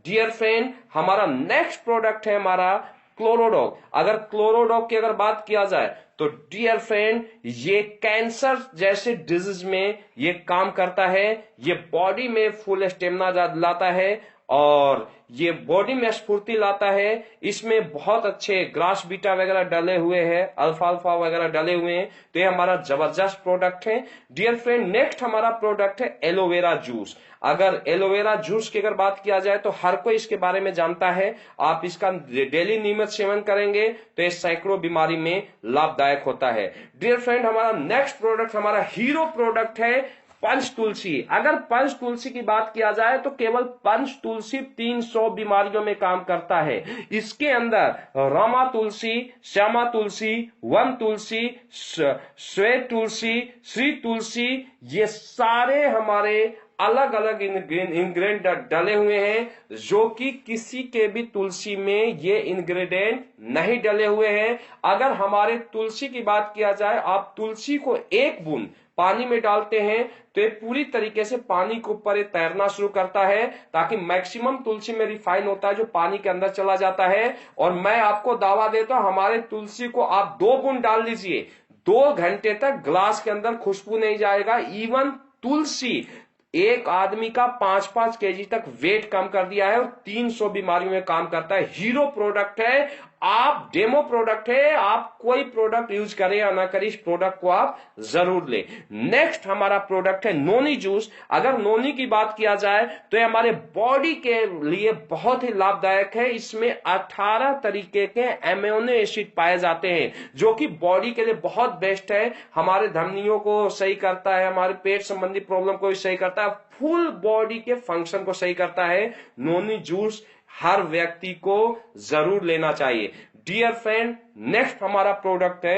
डियर फ्रेंड, हमारा नेक्स्ट प्रोडक्ट है हमारा क्लोरोडॉग। अगर क्लोरोडॉग की अगर बात किया जाए तो डियर फ्रेंड, ये कैंसर जैसे डिजीज में ये काम करता है। ये बॉडी में फुल स्टेमिना लाता है और ये बॉडी में स्फूर्ति लाता है। इसमें बहुत अच्छे ग्रास बीटा वगैरह डले हुए हैं, अल्फाल्फा वगैरह डले हुए हैं, तो ये हमारा जबरदस्त प्रोडक्ट है। डियर फ्रेंड, नेक्स्ट हमारा प्रोडक्ट है एलोवेरा जूस। अगर एलोवेरा जूस की अगर बात किया जाए तो हर कोई इसके बारे में जानता है। आप इसका डेली नियमित सेवन करेंगे तो ये सैकड़ों बीमारी में लाभदायक होता है। डियर फ्रेंड, हमारा नेक्स्ट प्रोडक्ट, हमारा हीरो प्रोडक्ट है पंच तुलसी। अगर पंच तुलसी की बात किया जाए तो केवल पंच तुलसी 300 बीमारियों में काम करता है। इसके अंदर रमा तुलसी, श्यामा तुलसी, वन तुलसी, श्वेत तुलसी, श्री तुलसी, ये सारे हमारे अलग अलग इंग्रेडिएंट डले हुए हैं, जो कि किसी के भी तुलसी में ये इंग्रेडिएंट नहीं डले हुए हैं। अगर हमारे तुलसी की बात किया जाए, आप तुलसी को 1 बूंद पानी में डालते हैं तो ये पूरी तरीके से पानी के ऊपर ये तैरना शुरू करता है, ताकि मैक्सिमम तुलसी में रिफाइन होता है जो पानी के अंदर चला जाता है। और मैं आपको दावा देता हूं, हमारे तुलसी को आप 2 बूंद डाल लीजिए, 2 घंटे तक ग्लास के अंदर खुशबू नहीं जाएगा। इवन तुलसी एक आदमी का 5-5 केजी तक वेट कम कर दिया है और 300 बीमारियों में काम करता है। हीरो प्रोडक्ट है, आप डेमो प्रोडक्ट है, आप कोई प्रोडक्ट यूज करें या ना करें, इस प्रोडक्ट को आप जरूर लें। नेक्स्ट हमारा प्रोडक्ट है नोनी जूस। अगर नोनी की बात किया जाए तो ये हमारे बॉडी के लिए बहुत ही लाभदायक है। इसमें 18 तरीके के एमिनो एसिड पाए जाते हैं, जो कि बॉडी के लिए बहुत बेस्ट है। हमारे धमनियों को सही करता है, हमारे पेट संबंधी प्रॉब्लम को भी सही करता है, फुल बॉडी के फंक्शन को सही करता है। नोनी जूस हर व्यक्ति को जरूर लेना चाहिए। डियर फ्रेंड, नेक्स्ट हमारा प्रोडक्ट है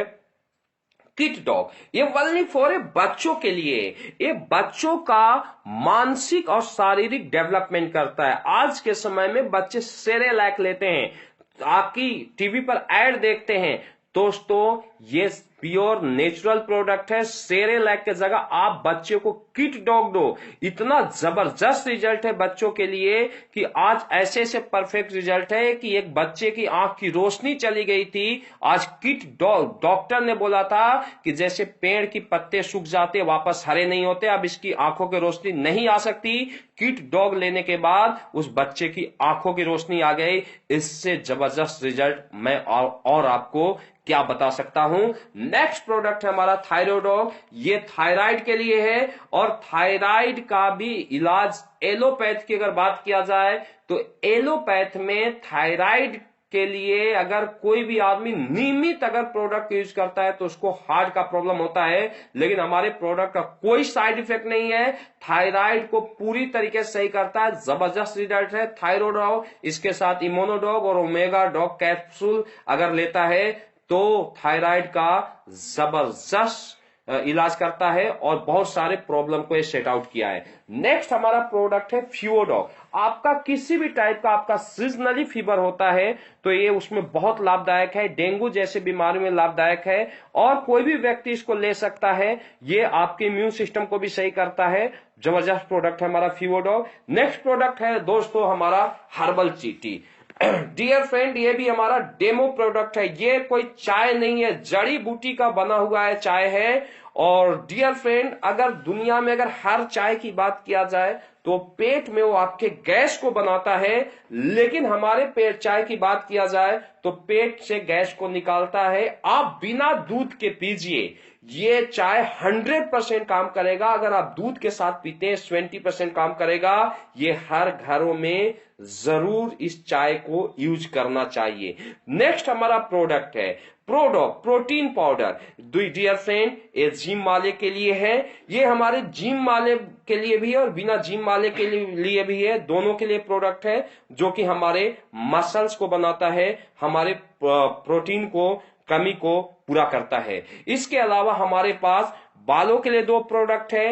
किट डॉग। ये ओनली फॉर बच्चों के लिए, ये बच्चों का मानसिक और शारीरिक डेवलपमेंट करता है। आज के समय में बच्चे सेरेलैक लेते हैं, आपकी टीवी पर एड देखते हैं। दोस्तों, ये प्योर नेचुरल प्रोडक्ट है। सेरेलैक के जगह आप बच्चे को किट डॉग दो, इतना जबरदस्त रिजल्ट है बच्चों के लिए कि आज ऐसे ऐसे परफेक्ट रिजल्ट है कि एक बच्चे की आंख की रोशनी चली गई थी, आज किट डॉग, डॉक्टर ने बोला था कि जैसे पेड़ की पत्ते सूख जाते वापस हरे नहीं होते, अब इसकी आंखों की रोशनी नहीं आ सकती। किट डॉग लेने के बाद उस बच्चे की आंखों की रोशनी आ गई। इससे जबरदस्त रिजल्ट मैं और आपको क्या बता सकता हूं। नेक्स्ट प्रोडक्ट है हमारा थायरोडॉग। ये थायराइड के लिए है और थायराइड का भी इलाज एलोपैथ की अगर बात किया जाए तो एलोपैथ में थायराइड के लिए अगर कोई भी आदमी नियमित अगर प्रोडक्ट यूज करता है तो उसको हार्ट का प्रॉब्लम होता है, लेकिन हमारे प्रोडक्ट का कोई साइड इफेक्ट नहीं है, थायराइड को पूरी तरीके से सही करता है। जबरदस्त रिजल्ट है थायरोडॉग। इसके साथ इम्यूनोडॉग और ओमेगा डॉग कैप्सूल अगर लेता है तो थायराइड का जबरदस्त इलाज करता है और बहुत सारे प्रॉब्लम को ये सेट आउट किया है। नेक्स्ट हमारा प्रोडक्ट है फ्यूओडॉग। आपका किसी भी टाइप का आपका सीजनली फीवर होता है तो ये उसमें बहुत लाभदायक है, डेंगू जैसे बीमारी में लाभदायक है और कोई भी व्यक्ति इसको ले सकता है। ये आपके इम्यून सिस्टम को भी सही करता है। जबरदस्त प्रोडक्ट है हमारा फ्यूओडॉग। नेक्स्ट प्रोडक्ट है दोस्तों हमारा हर्बल टी। डियर फ्रेंड, ये भी हमारा डेमो प्रोडक्ट है। ये कोई चाय नहीं है, जड़ी बूटी का बना हुआ है चाय है। और डियर फ्रेंड, अगर दुनिया में अगर हर चाय की बात किया जाए तो पेट में वो आपके गैस को बनाता है, लेकिन हमारे पेट चाय की बात किया जाए तो पेट से गैस को निकालता है। आप बिना दूध के पीजिए, ये चाय 100% काम करेगा। अगर आप दूध के साथ पीते हैं 20% काम करेगा। ये हर घरों में जरूर इस चाय को यूज करना चाहिए। नेक्स्ट हमारा प्रोडक्ट है प्रोडॉग प्रोटीन पाउडर। डियर फ्रेंड, ये जिम वाले के लिए है, ये हमारे जिम वाले के लिए भी है और बिना जिम वाले के लिए भी है, दोनों के लिए प्रोडक्ट है जो कि हमारे मसल्स को बनाता है, हमारे प्रोटीन को कमी को पूरा करता है। इसके अलावा हमारे पास बालों के लिए 2 प्रोडक्ट है।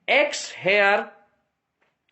एक्स हेयर,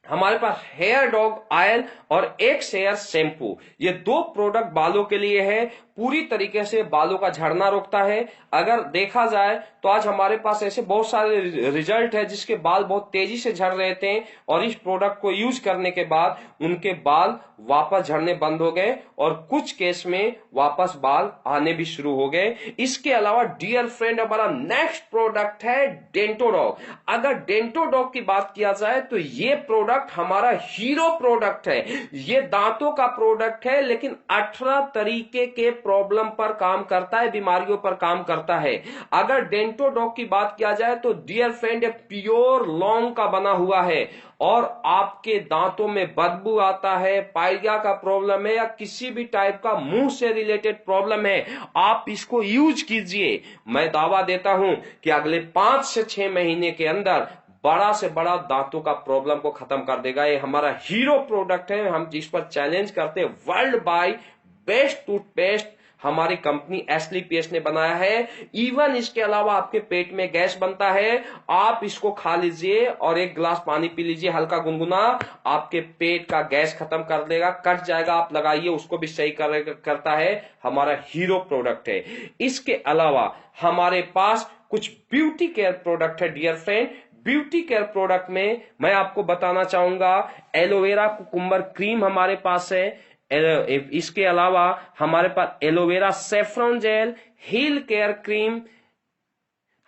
हमारे पास हेयर डॉग ऑयल और एक्स हेयर शैम्पू। ये 2 प्रोडक्ट बालों के लिए है, पूरी तरीके से बालों का झड़ना रोकता है। अगर देखा जाए तो आज हमारे पास ऐसे बहुत सारे रिजल्ट है जिसके बाल बहुत तेजी से झड़ रहे थे और इस प्रोडक्ट को यूज करने के बाद उनके बाल वापस झड़ने बंद हो गए और कुछ केस में वापस बाल आने भी शुरू हो गए। इसके अलावा डियर फ्रेंड, हमारा नेक्स्ट प्रोडक्ट है डेंटोडॉग। अगर डेंटोडॉग की बात किया जाए तो ये प्रोडक्ट हमारा हीरो प्रोडक्ट है। ये दांतों का प्रोडक्ट है, लेकिन 18 तरीके के प्रॉब्लम पर काम करता है, बीमारियों पर काम करता है। अगर डेंटोडॉग की बात किया जाए तो डियर फ्रेंड, ये प्योर लौंग का बना हुआ है और आपके दांतों में बदबू आता है, पाइरिया का प्रॉब्लम है या किसी भी टाइप का मुंह से रिलेटेड प्रॉब्लम है, आप इसको यूज कीजिए। मैं दावा देता हूं कि अगले 5 से 6 महीने के अंदर बड़ा से बड़ा दांतों का प्रॉब्लम को खत्म कर देगा। ये हमारा हीरो प्रोडक्ट है, हम जिस पर चैलेंज करते हैं। वर्ल्ड बाय बेस्ट टूथपेस्ट हमारी कंपनी एस्ली पीएस ने बनाया है। इवन इसके अलावा आपके पेट में गैस बनता है, आप इसको खा लीजिए और 1 गिलास पानी पी लीजिए हल्का गुनगुना, आपके पेट का गैस खत्म कर देगा, कट जाएगा। आप लगाइए, उसको भी सही करता है। हमारा हीरो प्रोडक्ट है। इसके अलावा हमारे पास कुछ ब्यूटी केयर प्रोडक्ट है dear friend. Beauty care product में मैं आपको बताना चाहूंगा, एलोवेरा कुकुम्बर क्रीम हमारे पास है। इसके अलावा हमारे पास aloe vera saffron gel, heel care cream,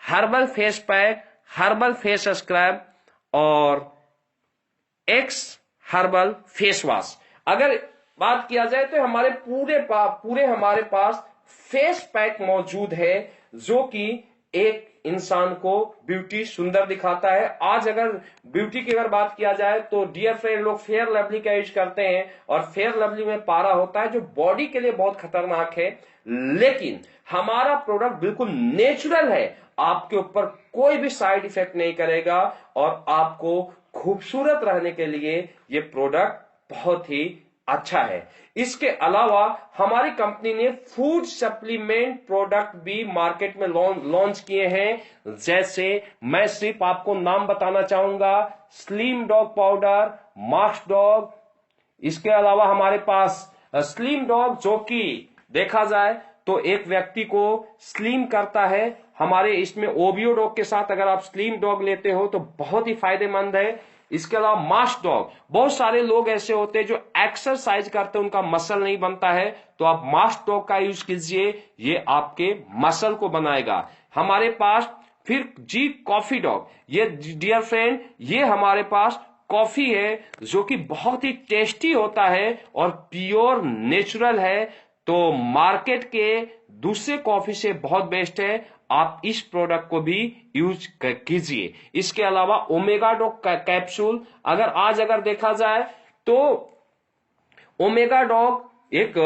herbal face pack, herbal face scrub और एक्स हर्बल फेस वॉश। अगर बात किया जाए तो हमारे पूरे हमारे पास फेस पैक मौजूद है जो कि एक इंसान को ब्यूटी सुंदर दिखाता है। आज अगर ब्यूटी की अगर बात किया जाए तो डियर फ्रेंड, लोग फेयर लवली का यूज करते हैं और फेयर लवली में पारा होता है जो बॉडी के लिए बहुत खतरनाक है, लेकिन हमारा प्रोडक्ट बिल्कुल नेचुरल है, आपके ऊपर कोई भी साइड इफेक्ट नहीं करेगा और आपको खूबसूरत रहने के लिए ये प्रोडक्ट बहुत ही अच्छा है। इसके अलावा हमारी कंपनी ने फूड सप्लीमेंट प्रोडक्ट भी मार्केट में लॉन्च किए हैं। जैसे मैं सिर्फ आपको नाम बताना चाहूंगा, slim dog powder, mask dog. इसके अलावा हमारे पास स्लिम डॉग जो कि देखा जाए तो एक व्यक्ति को स्लिम करता है। हमारे इसमें ओबियो डॉग के साथ अगर आप स्लिम डॉग लेते हो तो बहुत ही फायदेमंद है। इसके अलावा मास डॉग, बहुत सारे लोग ऐसे होते हैं जो एक्सरसाइज करते हैं, उनका मसल नहीं बनता है, तो आप मास डॉग का यूज कीजिए, ये आपके मसल को बनाएगा। हमारे पास फिर जी कॉफी डॉग, ये डियर फ्रेंड ये हमारे पास कॉफी है जो कि बहुत ही टेस्टी होता है और प्योर नेचुरल है, तो मार्केट के दूसरे कॉफी से बहुत बेस्ट है। आप इस प्रोडक्ट को भी यूज कीजिए। इसके अलावा ओमेगा डॉग कैप्सूल, अगर देखा जाए तो ओमेगा डॉग एक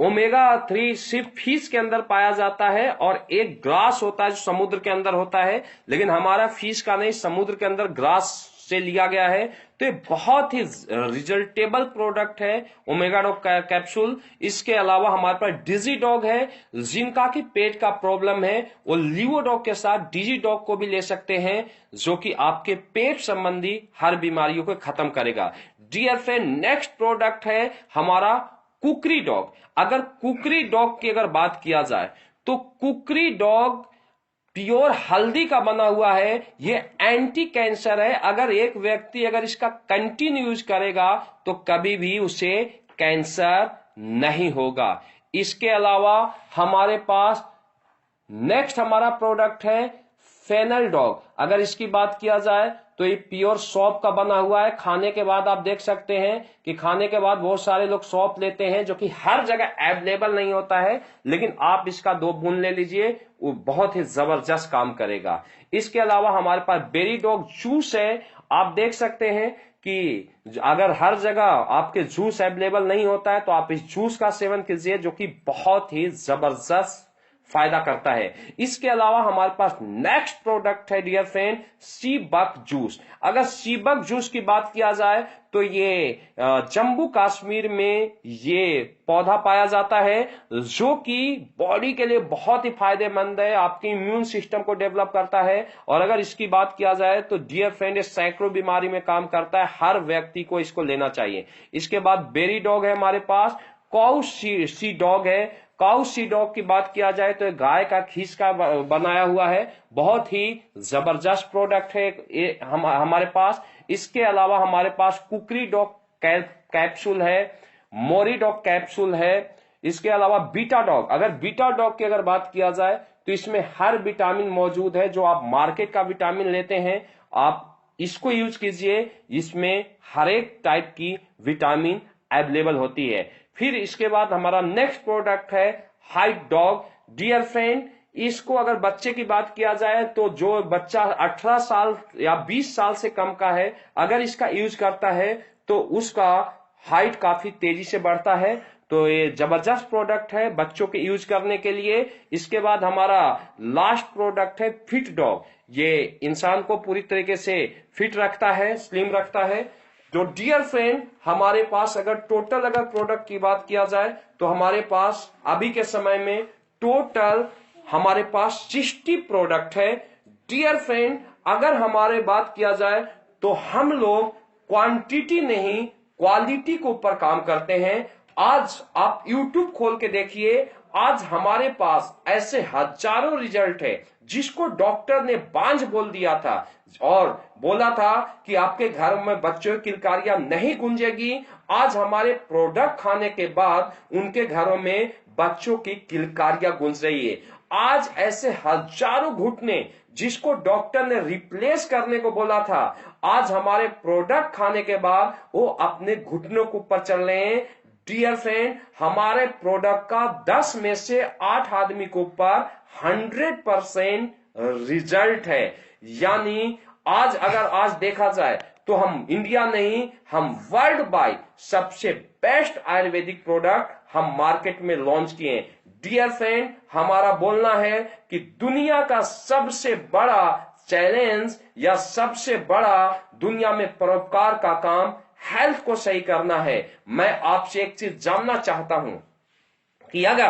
ओमेगा 3 सिर्फ फिश के अंदर पाया जाता है और एक ग्रास होता है जो समुद्र के अंदर होता है, लेकिन हमारा फिश का नहीं, समुद्र के अंदर ग्रास से लिया गया है। तो ये बहुत ही रिजल्टेबल प्रोडक्ट है ओमेगा डॉग कैप्सूल। इसके अलावा हमारे पास डिजी डॉग है, जिनका की पेट का प्रॉब्लम है, वो लिवो डॉग के साथ डिजी डॉग को भी ले सकते हैं, जो कि आपके पेट संबंधी हर बीमारियों को खत्म करेगा। डियर फ्रेंड, नेक्स्ट प्रोडक्ट है हमारा कुकरी डॉग। अगर कुकरी डॉग की अगर बात किया जाए तो कुकरी डॉग प्योर हल्दी का बना हुआ है, ये एंटी कैंसर है। अगर एक व्यक्ति अगर इसका कंटिन्यू यूज करेगा तो कभी भी उसे कैंसर नहीं होगा। इसके अलावा हमारे पास नेक्स्ट हमारा प्रोडक्ट है फेनल डॉग। अगर इसकी बात किया जाए तो ये प्योर सौंफ का बना हुआ है। खाने के बाद आप देख सकते हैं कि खाने के बाद बहुत सारे लोग सौंफ लेते हैं, जो कि हर जगह अवेलेबल नहीं होता है, लेकिन आप इसका 2 बूंद ले लीजिए, वो बहुत ही जबरदस्त काम करेगा। इसके अलावा हमारे पास बेरी डॉग जूस है। आप देख सकते हैं कि अगर हर जगह आपके जूस अवेलेबल नहीं होता है तो आप इस जूस का सेवन कीजिए, जो कि बहुत ही जबरदस्त फायदा करता है। इसके अलावा हमारे पास नेक्स्ट प्रोडक्ट है डियर फ्रेंड सीबक जूस। अगर सीबक जूस की बात किया जाए तो ये जम्मू कश्मीर में ये पौधा पाया जाता है, जो कि बॉडी के लिए बहुत ही फायदेमंद है, आपके इम्यून सिस्टम को डेवलप करता है। और अगर इसकी बात किया जाए तो डियर फ्रेंड ये सैकड़ों बीमारी में काम करता है, हर व्यक्ति को इसको लेना चाहिए। इसके बाद बेरी डॉग है हमारे पास, काउ सी डॉग है। काउ सी डॉग की बात किया जाए तो गाय का खीस का बनाया हुआ है, बहुत ही जबरदस्त प्रोडक्ट है ये हमारे पास। इसके अलावा हमारे पास कुकरी डॉग कैप्सूल है, मोरी डॉग कैप्सूल है। इसके अलावा बीटा डॉग, अगर बीटा डॉग की अगर बात किया जाए तो इसमें हर विटामिन मौजूद है, जो आप मार्केट का विटामिन लेते हैं आप इसको यूज कीजिए, इसमें हर एक टाइप की विटामिन अवेलेबल होती है। फिर इसके बाद हमारा नेक्स्ट प्रोडक्ट है हाइट डॉग। डियर फ्रेंड, इसको अगर बच्चे की बात किया जाए तो जो बच्चा 18 साल या 20 साल से कम का है, अगर इसका यूज करता है तो उसका हाइट काफी तेजी से बढ़ता है। तो ये जबरदस्त प्रोडक्ट है बच्चों के यूज करने के लिए। इसके बाद हमारा लास्ट प्रोडक्ट है फिट डॉग। ये इंसान को पूरी तरीके से फिट रखता है, स्लिम रखता है। तो डियर फ्रेंड, हमारे पास अगर टोटल अगर प्रोडक्ट की बात किया जाए तो हमारे पास अभी के समय में टोटल हमारे पास 60 प्रोडक्ट है। डियर फ्रेंड, अगर हमारे बात किया जाए तो हम लोग क्वांटिटी नहीं क्वालिटी के ऊपर काम करते हैं। आज आप YouTube खोल के देखिए, आज हमारे पास ऐसे हजारों रिजल्ट है जिसको डॉक्टर ने बांझ बोल दिया था और बोला था कि आपके घर में बच्चों की किलकारियां नहीं गूंजेगी। आज हमारे प्रोडक्ट खाने के बाद उनके घरों में बच्चों की किलकारियां गूंज रही है। आज ऐसे हजारों घुटने जिसको डॉक्टर ने रिप्लेस करने को बोला था, आज हमारे प्रोडक्ट खाने के बाद वो अपने घुटनों के ऊपर चल रहे हैं। डियर फ्रेंड, हमारे प्रोडक्ट का 10 में से 8 आदमी के ऊपर 100% रिजल्ट है। यानी आज अगर आज देखा जाए तो हम इंडिया नहीं, हम वर्ल्ड वाइड सबसे बेस्ट आयुर्वेदिक प्रोडक्ट हम मार्केट में लॉन्च किए हैं। डियर फ्रेंड, हमारा बोलना है कि दुनिया का सबसे बड़ा चैलेंज या सबसे बड़ा दुनिया में परोपकार का काम हेल्थ को सही करना है। मैं आपसे एक चीज जानना चाहता हूं कि अगर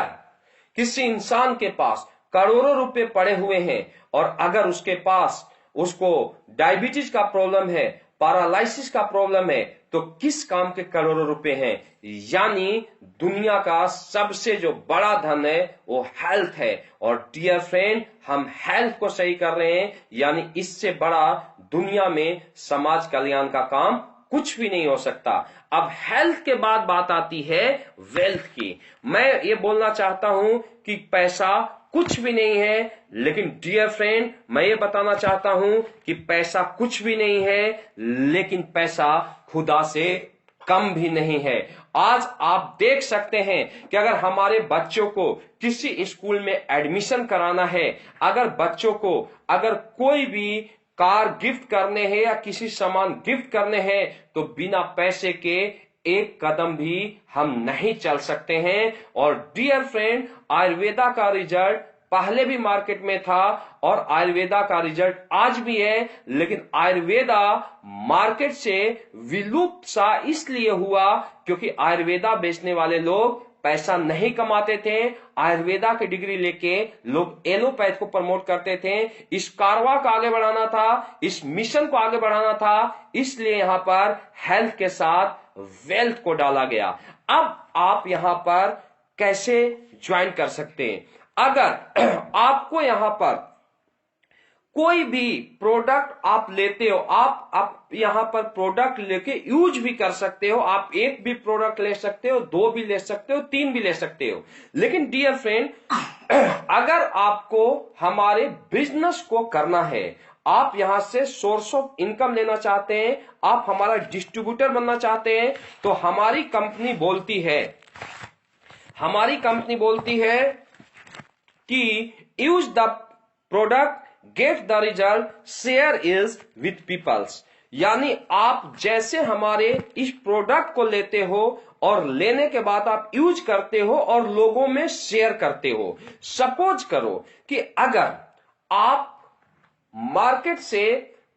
किसी इंसान के पास करोड़ों रुपए पड़े हुए हैं और अगर उसके पास उसको डायबिटीज का प्रॉब्लम है, पैरालिसिस का प्रॉब्लम है, तो किस काम के करोड़ों रुपए हैं? यानी दुनिया का सबसे जो बड़ा धन है वो हेल्थ है। और डियर फ्रेंड, हम हेल्थ को सही कर रहे हैं, यानी इससे बड़ा दुनिया में समाज कल्याण का काम कुछ भी नहीं हो सकता। अब हेल्थ के बाद बात आती है वेल्थ की। मैं ये बोलना चाहता हूं कि पैसा कुछ भी नहीं है, लेकिन डियर फ्रेंड, मैं ये बताना चाहता हूं कि पैसा कुछ भी नहीं है, लेकिन पैसा खुदा से कम भी नहीं है। आज आप देख सकते हैं कि अगर हमारे बच्चों को किसी स्कूल में एडमिशन कराना है, अगर बच्चों को अगर कोई भी कार गिफ्ट करने हैं या किसी सामान गिफ्ट करने हैं, तो बिना पैसे के एक कदम भी हम नहीं चल सकते हैं। और डियर फ्रेंड, आयुर्वेदा का रिजल्ट पहले भी मार्केट में था और आयुर्वेदा का रिजल्ट आज भी है, लेकिन आयुर्वेदा मार्केट से विलुप्त सा इसलिए हुआ क्योंकि आयुर्वेदा बेचने वाले लोग पैसा नहीं कमाते थे। आयुर्वेदा की डिग्री लेके लोग एलोपैथ को प्रमोट करते थे। इस कारवा को आगे बढ़ाना था, इस मिशन को आगे बढ़ाना था, इसलिए यहां पर हेल्थ के साथ वेल्थ को डाला गया। अब आप यहां पर कैसे ज्वाइन कर सकते हैं? अगर आपको यहां पर कोई भी प्रोडक्ट आप लेते हो, आप यहां पर प्रोडक्ट लेके यूज भी कर सकते हो। आप एक भी प्रोडक्ट ले सकते हो, दो भी ले सकते हो, तीन भी ले सकते हो। लेकिन डियर फ्रेंड, अगर आपको हमारे बिजनेस को करना है, आप यहां से सोर्स ऑफ इनकम लेना चाहते हैं, आप हमारा डिस्ट्रीब्यूटर बनना चाहते हैं, तो हमारी कंपनी बोलती है कि use the product, get the result, share is with peoples. यानी आप जैसे हमारे इस प्रोडक्ट को लेते हो और लेने के बाद आप यूज करते हो और लोगों में शेयर करते हो। सपोज करो कि अगर आप मार्केट से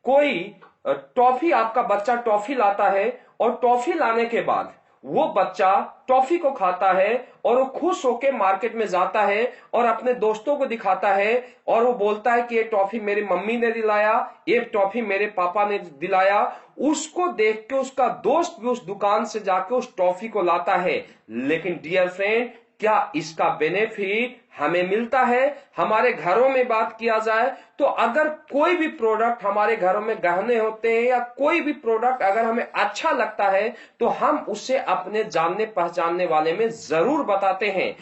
कोई टॉफी, आपका बच्चा टॉफी लाता है और टॉफी लाने के बाद वो बच्चा टॉफी को खाता है और वो खुश होकर मार्केट में जाता है और अपने दोस्तों को दिखाता है और वो बोलता है कि ये टॉफी मेरी मम्मी ने दिलाया, ये टॉफी मेरे पापा ने दिलाया। उसको देख के उसका दोस्त भी उस दुकान से जाके उस टॉफी को लाता है। लेकिन डियर फ्रेंड, क्या इसका बेनिफिट हमें मिलता है? हमारे घरों में बात किया जाए तो अगर कोई भी प्रोडक्ट हमारे घरों में गहने होते हैं या कोई भी प्रोडक्ट अगर हमें अच्छा लगता है तो हम उसे अपने जानने पहचानने वाले में जरूर बताते हैं,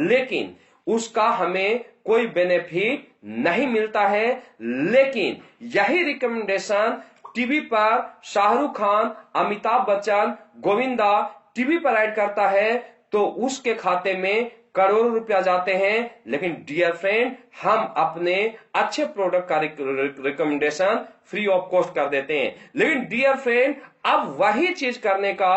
लेकिन उसका हमें कोई बेनिफिट नहीं मिलता है। लेकिन यही रिकमेंडेशन टीवी पर शाहरुख खान, अमिताभ बच्चन, गोविंदा टीवी पर ऐड करता है तो उसके खाते में करोड़ों रुपया जाते हैं। लेकिन डियर फ्रेंड, हम अपने अच्छे प्रोडक्ट का रिकमेंडेशन फ्री ऑफ कॉस्ट कर देते हैं। लेकिन डियर फ्रेंड, अब वही चीज करने का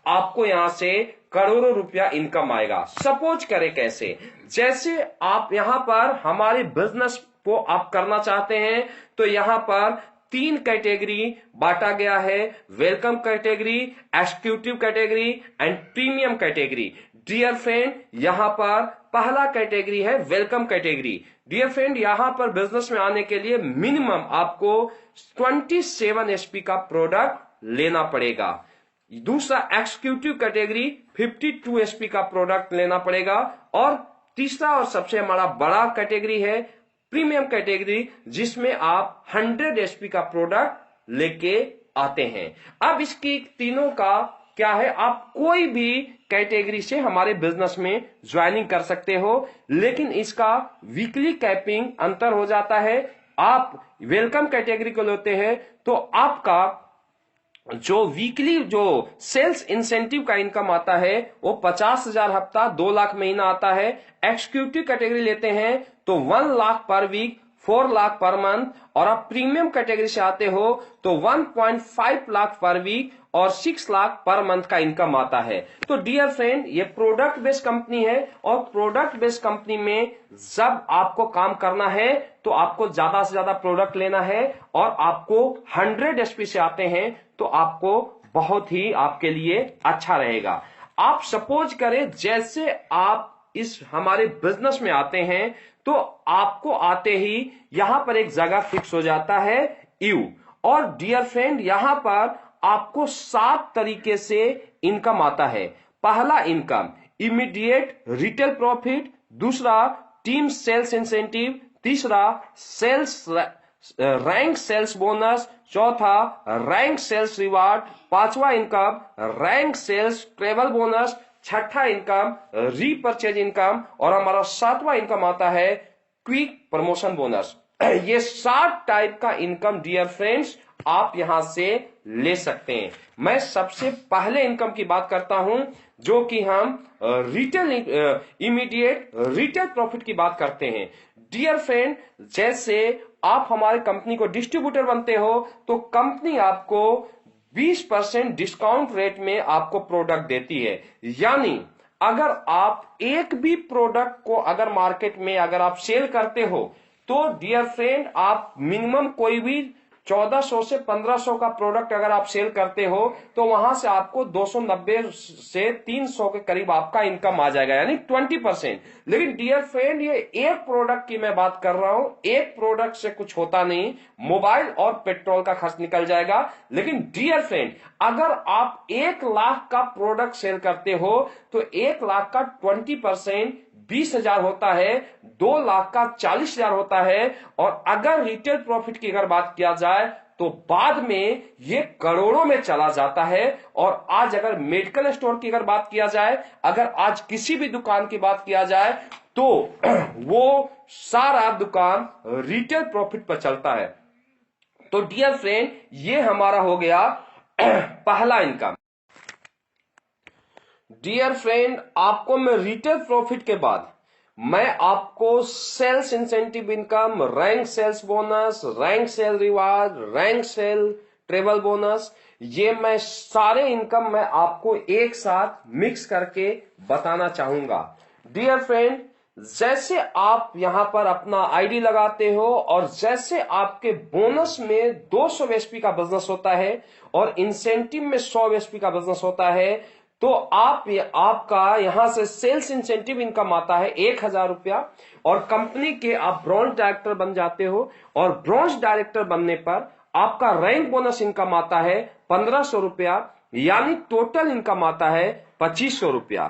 आपको यहां से करोड़ों रुपया इनकम आएगा। सपोज करें कैसे? जैसे आप यहां पर हमारे बिजनेस को आप करना चाहते हैं तो यहां पर 3 कैटेगरी बांटा गया है: welcome category, executive category and premium category. Dear friend, यहां पर पहला कैटेगरी है वेलकम कैटेगरी। डियर फ्रेंड, यहां पर बिजनेस में आने के लिए मिनिमम आपको 27 एचपी का प्रोडक्ट लेना पड़ेगा। दूसरा एक्जीक्यूटिव कैटेगरी 52 एचपी का प्रोडक्ट लेना पड़ेगा। और तीसरा और सबसे हमारा बड़ा कैटेगरी है प्रीमियम कैटेगरी, जिसमें आप 100 एचपी का प्रोडक्ट लेके आते हैं। अब इसकी तीनों का क्या है, आप कोई भी कैटेगरी से हमारे बिजनेस में ज्वाइनिंग कर सकते हो, लेकिन इसका वीकली कैपिंग अंतर हो जाता है। आप वेलकम कैटेगरी को लेते हैं तो आपका जो वीकली जो सेल्स इंसेंटिव का इनकम आता है वो 50,000 हफ्ता, 2 लाख महीना आता है। एक्जीक्यूटिव कैटेगरी लेते हैं तो 1 लाख पर वीक, 4 लाख पर मंथ। और आप प्रीमियम कैटेगरी से आते हो तो 1.5 लाख पर वीक और 6 लाख पर मंथ का इनकम आता है। तो डियर फ्रेंड, ये प्रोडक्ट बेस्ड कंपनी है और प्रोडक्ट बेस्ड कंपनी में जब आपको काम करना है तो आपको ज्यादा से ज्यादा प्रोडक्ट लेना है और आपको 100 एचपी से आते हैं तो आपको बहुत ही आपके लिए अच्छा रहेगा। आप सपोज करें जैसे आप इस हमारे बिजनेस में आते हैं तो आपको आते ही यहां पर एक जगह फिक्स हो जाता है यू। और डियर फ्रेंड, यहां पर आपको 7 तरीके से इनकम आता है। पहला इनकम इमीडिएट रिटेल प्रॉफिट, दूसरा टीम सेल्स इंसेंटिव, तीसरा सेल्स रैंक सेल्स बोनस, चौथा रैंक सेल्स रिवार्ड, पांचवा income rank sales travel bonus, छठा इनकम रीपरचेज इनकम और हमारा सातवां इनकम आता है क्विक प्रमोशन बोनस। ये 7 टाइप का इनकम डियर फ्रेंड्स आप यहां से ले सकते हैं। मैं सबसे पहले इनकम की बात करता हूं जो कि हम रिटेल इमीडिएट रिटेल प्रॉफिट की बात करते हैं। डियर फ्रेंड, जैसे आप हमारे कंपनी को डिस्ट्रीब्यूटर बनते हो तो कंपनी आपको 20% डिस्काउंट रेट में आपको प्रोडक्ट देती है। यानी अगर आप एक भी प्रोडक्ट को अगर मार्केट में अगर आप सेल करते हो तो डियर फ्रेंड आप मिनिमम कोई भी 1400 से 1500 का प्रोडक्ट अगर आप सेल करते हो तो वहां से आपको 290 से 300 के करीब आपका इनकम आ जाएगा, यानी 20%। लेकिन डियर फ्रेंड ये एक प्रोडक्ट की मैं बात कर रहा हूं, एक प्रोडक्ट से कुछ होता नहीं, मोबाइल और पेट्रोल का खर्च निकल जाएगा। लेकिन डियर फ्रेंड अगर आप 1 लाख का प्रोडक्ट सेल करते हो तो 1 लाख का 20% 20,000 होता है, 2 लाख का 40,000 होता है। और अगर रिटेल प्रॉफिट की अगर बात किया जाए तो बाद में ये करोड़ों में चला जाता है। और आज अगर मेडिकल स्टोर की अगर बात किया जाए, अगर आज किसी भी दुकान की बात किया जाए तो वो सारा दुकान रिटेल प्रॉफिट पर चलता है। तो डियर फ्रेंड ये हमारा हो गया पहला इनकम। डियर फ्रेंड आपको मैं रिटेल प्रॉफिट के बाद मैं आपको sales incentive income, rank sales bonus, rank sale reward, rank sale travel bonus, ये मैं सारे इनकम मैं आपको एक साथ मिक्स करके बताना चाहूंगा। डियर फ्रेंड जैसे आप यहां पर अपना आईडी लगाते हो और जैसे आपके बोनस में 200 एसपी का बिजनेस होता है और इंसेंटिव में 100 एसपी का बिजनेस होता है तो आपका यहां से सेल्स इंसेंटिव इनकम आता है 1,000 रुपया और कंपनी के आप ब्रॉन्ज डायरेक्टर बन जाते हो और ब्रॉन्ज डायरेक्टर बनने पर आपका रैंक बोनस इनकम आता है 1,500 रुपया, यानी टोटल इनकम आता है 2,500 रुपया।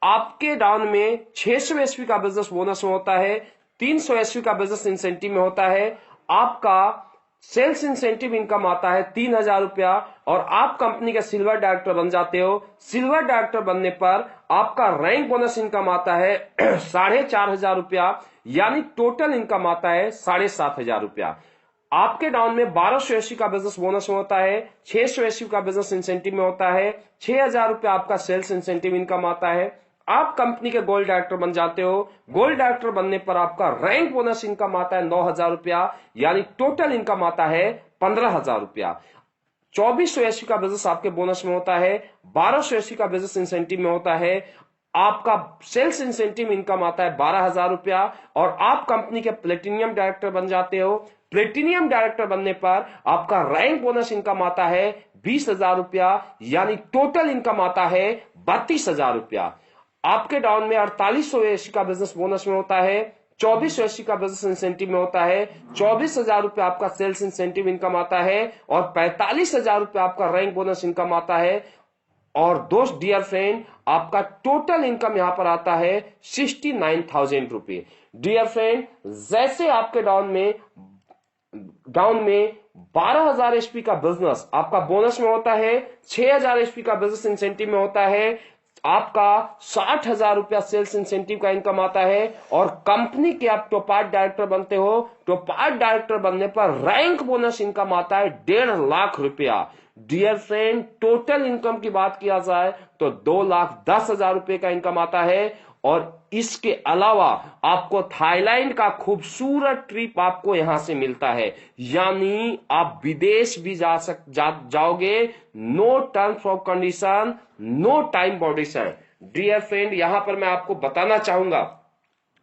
आपके डाउन में 600 एसपी का बिजनेस बोनस में होता है, 300 एसपी का बिजनेस इंसेंटिव में होता है, आपका सेल्स इंसेंटिव इनकम आता है 3,000 रुपया और आप कंपनी के सिल्वर डायरेक्टर बन जाते हो। सिल्वर डायरेक्टर बनने पर आपका रैंक बोनस इनकम आता है 4,500 रुपया, यानी टोटल इनकम आता है 7,500 रुपया। आपके डाउन में 1280 का बिजनेस बोनस में होता है, 680 का बिजनेस इंसेंटिव में होता है, 6,000 रुपया आपका सेल्स इंसेंटिव इनकम आता है। आप कंपनी के गोल्ड डायरेक्टर बन जाते हो। गोल्ड डायरेक्टर बनने पर आपका रैंक बोनस इनकम आता है 9,000 रुपया, यानी टोटल इनकम आता है 15,000 रुपया। 2,480 का बिजनेस आपके बोनस में होता है, 1,280 का बिजनेस इंसेंटिव में होता है, आपका सेल्स इंसेंटिव इनकम आता है 12,000 रुपया और आप कंपनी के प्लेटिनियम डायरेक्टर बन जाते हो। प्लेटिनियम डायरेक्टर बनने पर आपका रैंक बोनस इनकम आता है 20,000 रुपया, यानी टोटल इनकम आता है 32,000 रुपया। आपके डाउन में 4,880 का बिजनेस बोनस में होता है, 2,480 का बिजनेस इंसेंटिव में होता है, 24,000 रुपया आपका सेल्स इंसेंटिव इनकम आता है और 45,000 रुपया आपका रैंक बोनस इनकम आता है। और दोस्त डियर फ्रेंड आपका टोटल इनकम यहां पर आता है 69,000 रुपए। डियर फ्रेंड जैसे आपके डाउन में 12,000 एचपी का बिजनेस आपका बोनस में होता है, 6,000 एचपी का बिजनेस इंसेंटिव में होता है, आपका 60,000 रुपया सेल्स इंसेंटिव का इनकम आता है और कंपनी के आप टॉपार्ट डायरेक्टर बनते हो। टॉपार्ट डायरेक्टर बनने पर रैंक बोनस इनकम आता है 1.5 लाख रुपया। डियर फ्रेंड टोटल इनकम की बात किया जाए तो 2,10,000 रुपए का इनकम आता है और इसके अलावा आपको थाईलैंड का खूबसूरत ट्रिप आपको यहां से मिलता है, यानी आप विदेश भी जाओगे, no terms of condition, no time boundation. Dear friend यहां पर मैं आपको बताना चाहूंगा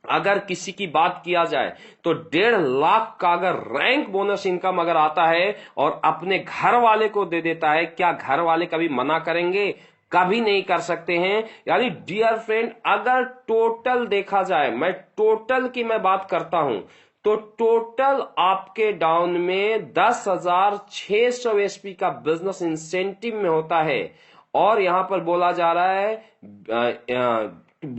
अगर किसी की बात किया जाए तो 1.5 लाख का अगर रैंक बोनस इनकम अगर आता है और अपने घर वाले को दे देता है, क्या घर वाले कभी मना करेंगे? कभी नहीं कर सकते हैं। यानी डियर फ्रेंड अगर टोटल देखा जाए, मैं टोटल की मैं बात करता हूं तो टोटल आपके डाउन में 10,600 एसपी का बिजनेस इंसेंटिव में होता है। और यहां पर बोला जा रहा है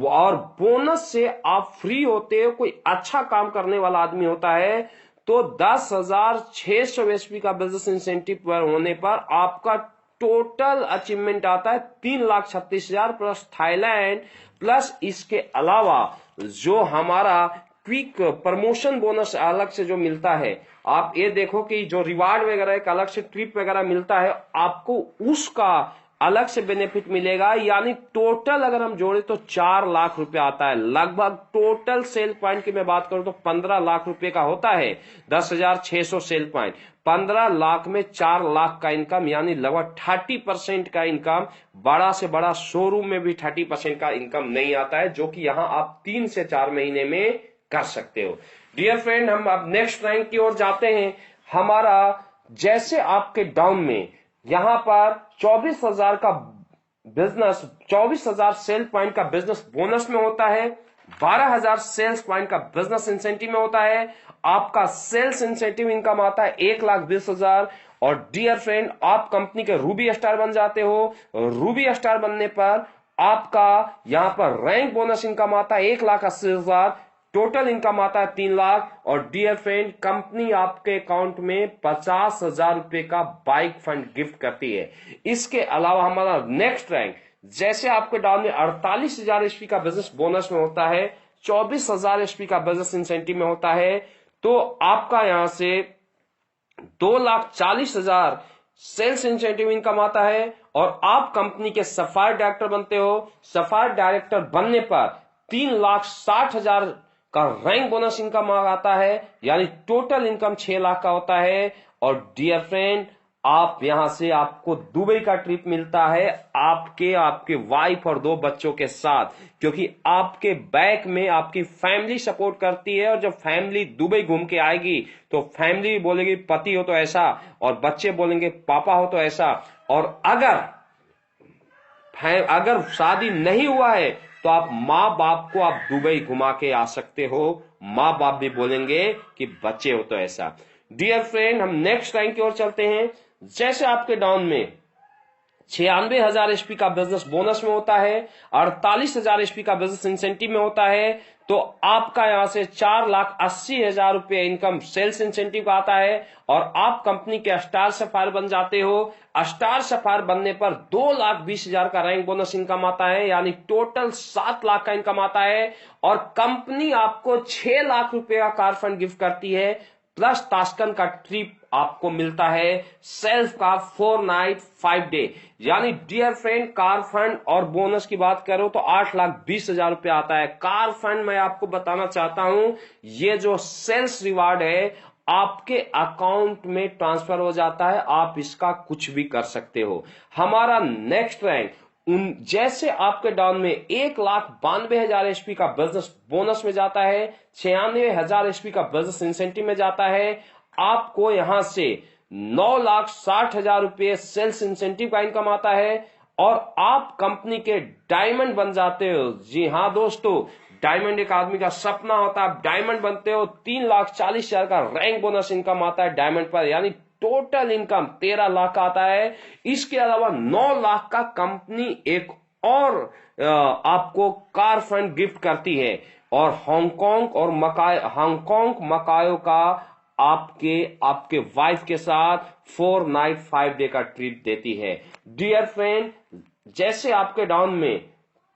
और बोनस से आप फ्री होते हो, कोई अच्छा काम करने वाला आदमी होता है तो 10,600 एसपी का बिजनेस इंसेंटिव पर होने पर आपका टोटल अचीवमेंट आता है 3,36,000 प्लस थाईलैंड, प्लस इसके अलावा जो हमारा क्विक प्रमोशन बोनस अलग से जो मिलता है। आप ये देखो कि जो रिवार्ड वगैरह एक अलग से ट्रिप वगैरह मिलता है आपको, उसका अलग से बेनिफिट मिलेगा। यानी टोटल अगर हम जोड़े तो 4 लाख रुपए आता है लगभग। टोटल सेल पॉइंट की मैं बात करूं तो 15 लाख रुपए का होता है। 10,600 सेल पॉइंट, 15 लाख में 4 लाख का इनकम, यानी लगभग 30% का इनकम। बड़ा से बड़ा शोरूम में भी 30% का इनकम नहीं आता है, जो कि यहां आप 3 से 4 महीने में कर सकते हो। डियर फ्रेंड, हम अब नेक्स्ट रैंक की ओर जाते हैं। हमारा जैसे आपके डाउन में यहां पर 24,000 का बिजनेस, 24,000 सेल पॉइंट का बिजनेस बोनस में होता है, 12,000 सेल्स पॉइंट का बिजनेस इंसेंटिव में होता है। आपका सेल्स इंसेंटिव इनकम आता है 1,20,000। और डियर फ्रेंड, आप कंपनी के रूबी स्टार बन जाते हो। रूबी स्टार बनने पर आपका यहां पर रैंक बोनस इनकम आता है 1,80,000। टोटल इनकम आता है 3 लाख। और डियर फ्रेंड, कंपनी आपके अकाउंट में 50,000 रुपए का बाइक फंड गिफ्ट करती है। इसके अलावा हमारा नेक्स्ट रैंक, जैसे आपके डाउन में 48,000 एचपी का बिजनेस बोनस में होता है, 24,000 एचपी का बिजनेस इंसेंटिव में होता है, तो आपका यहां से 2,40,000 सेल्स इंसेंटिव इनकम आता है। और आप कंपनी के सफायर डायरेक्टर बनते हो। सफायर डायरेक्टर बनने पर 3,60,000 का रैंक बोनस इनकम आता है, यानी टोटल इनकम 6 लाख का होता है। और डियर फ्रेंड, आप यहां से आपको दुबई का ट्रिप मिलता है आपके वाइफ और 2 बच्चों के साथ, क्योंकि आपके बैक में आपकी फैमिली सपोर्ट करती है। और जब फैमिली दुबई घूम के आएगी तो फैमिली बोलेगी पति हो तो ऐसा, और बच्चे बोलेंगे पापा हो तो ऐसा। और अगर शादी नहीं हुआ है तो आप माँ बाप को आप दुबई घुमा के आ सकते हो, माँ बाप भी बोलेंगे कि बच्चे हो तो ऐसा। डियर फ्रेंड, हम नेक्स्ट रैंक की ओर चलते हैं। जैसे आपके डाउन में 96,000 एचपी का बिजनेस बोनस में होता है, 48,000 एचपी का बिजनेस इंसेंटिव में होता है, तो आपका यहां से 4,80,000 रुपए इनकम सेल्स इंसेंटिव का आता है। और आप कंपनी के स्टार सफायर बन जाते हो। स्टार सफायर बनने पर 2,20,000 का रैंक बोनस इनकम आता है, यानी टोटल 7 लाख का इनकम आता है। और कंपनी आपको 6 लाख रुपए का कार फंड गिफ्ट करती है, प्लस ताशकंद का ट्रिप आपको मिलता है सेल्फ का 4 नाइट 5 डे। यानी डियर फ्रेंड, कार फंड और बोनस की बात करो तो 8,20,000 रुपया आता है। कार फंड मैं आपको बताना चाहता हूं, ये जो सेल्स रिवार्ड है आपके अकाउंट में ट्रांसफर हो जाता है, आप इसका कुछ भी कर सकते हो। हमारा नेक्स्ट रैंक, जैसे आपके डाउन में 1,92,000 एचपी का बिजनेस बोनस में जाता है, 96,000 एचपी का बिजनेस इंसेंटिव में जाता है, आपको यहां से 9,60,000 रुपए सेल्स इंसेंटिव का इनकम आता है। और आप कंपनी के डायमंड बन जाते हो। जी हां दोस्तों, डायमंड एक आदमी का सपना होता है, आप डायमंड बनते हो। 3,40,000 का रैंक बोनस इनकम आता है डायमंड पर, यानी टोटल इनकम 13 लाख का आता है। इसके अलावा 9 लाख का कंपनी एक और आपको कार फंड गिफ्ट करती है। और हांगकांग मकायो का आपके वाइफ के साथ 4 नाइट 5 डे का ट्रिप देती है। डियर फ्रेंड, जैसे आपके डाउन में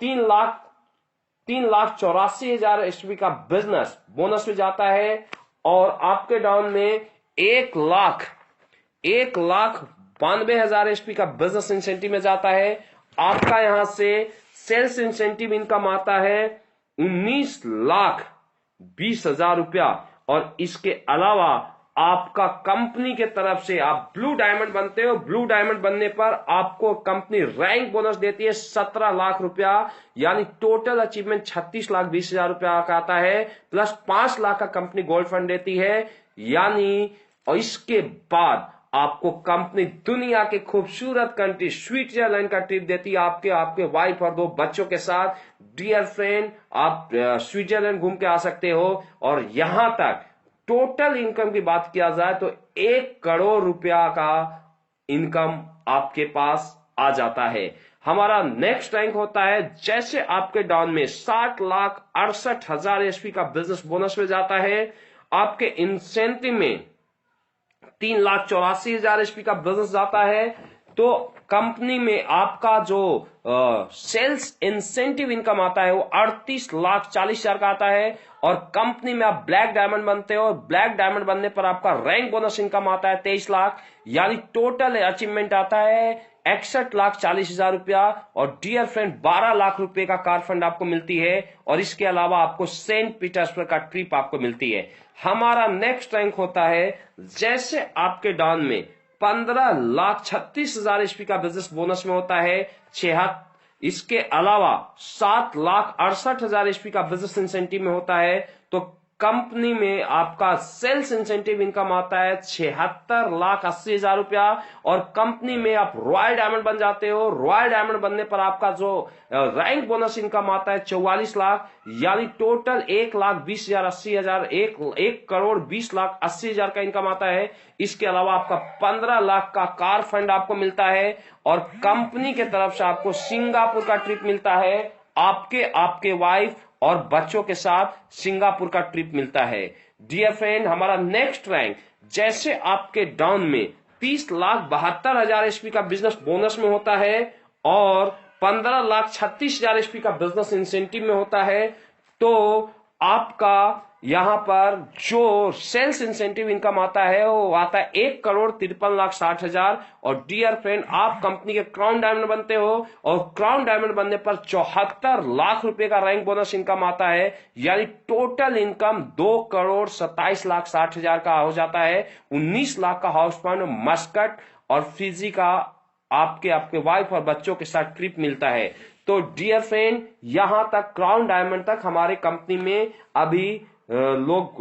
3,84,000 एचपी का बिजनेस बोनस में जाता है, और आपके डाउन में 1,92,000 एचपी का बिजनेस इंसेंटिव में जाता है। आपका यहां से सेल्स इंसेंटिव इनकम आता है 19,20,000 रुपया। और इसके अलावा आपका कंपनी के तरफ से आप ब्लू डायमंड बनते हो। ब्लू डायमंड बनने पर आपको कंपनी रैंक बोनस देती है 17 लाख रुपया, यानी टोटल अचीवमेंट 36,20,000 रुपया का आता है, प्लस 5 लाख का कंपनी गोल्ड फंड देती है। यानी और इसके बाद आपको कंपनी दुनिया के खूबसूरत कंट्री स्विट्जरलैंड का ट्रिप देती है आपके वाइफ और 2 बच्चों के साथ। डियर फ्रेंड, आप स्विट्जरलैंड घूम के आ सकते हो। और यहां तक टोटल इनकम की बात किया जाए तो 1 करोड़ रुपया का इनकम आपके पास आ जाता है। हमारा नेक्स्ट रैंक होता है, जैसे आपके डाउन में 60,68,000 एचपी का बिजनेस बोनस में जाता है, आपके इंसेंटिव में 3,84,000 एचपी का बिजनेस जाता है, तो कंपनी में आपका जो सेल्स इंसेंटिव इनकम आता है वो 38,40,000 का आता है, और कंपनी में आप ब्लैक डायमंड बनते हो और ब्लैक डायमंड बनने पर आपका रैंक बोनस इनकम आता है 23 लाख, यानी टोटल अचीवमेंट आता है 61,40,000 रुपया। और डियर फ्रेंड 12 लाख रुपए का कार फंड आपको मिलती है, और इसके अलावा आपको सेंट पीटर्सबर्ग का ट्रिप आपको मिलती है। हमारा नेक्स्ट रैंक होता है, जैसे आपके डाउन में 15,36,000 एचपी का बिजनेस बोनस में होता है 76, इसके अलावा 7,68,000 एचपी का बिजनेस इंसेंटिव में होता है, तो कंपनी में आपका सेल्स इंसेंटिव इनकम आता है 76,80,000 रुपया, और कंपनी में आप रॉयल डायमंड बन जाते हो। रॉयल डायमंड बनने पर आपका जो रैंक बोनस इनकम आता है 44 लाख, यानी टोटल 1,20,80,000 1 करोड़ 20,80,000 का इनकम आता है। इसके अलावा आपका 15 लाख का कार फंड आपको मिलता है, और कंपनी के तरफ से आपको सिंगापुर का ट्रिप मिलता है, आपके वाइफ और बच्चों के साथ सिंगापुर का ट्रिप मिलता है। डियर फ्रेंड, हमारा नेक्स्ट रैंक, जैसे आपके डाउन में 30,72,000 एचपी का बिजनेस बोनस में होता है और 15,36,000 एचपी का बिजनेस इंसेंटिव में होता है, तो आपका यहां पर जो सेल्स इंसेंटिव इनकम आता है वो आता है 1,53,60,000। और डियर फ्रेंड, आप कंपनी के क्राउन डायमंड बनते हो, और क्राउन डायमंड बनने पर 74 लाख रुपए का रैंक बोनस इनकम आता है, यानी टोटल इनकम 2,27,60,000 का हो जाता है। 19 लाख का हाउस फंड, मस्कट और फिजी का आपके वाइफ और बच्चों के साथ ट्रिप मिलता है। तो डियर फ्रेंड, यहां तक क्राउन डायमंड तक हमारे कंपनी में अभी लोग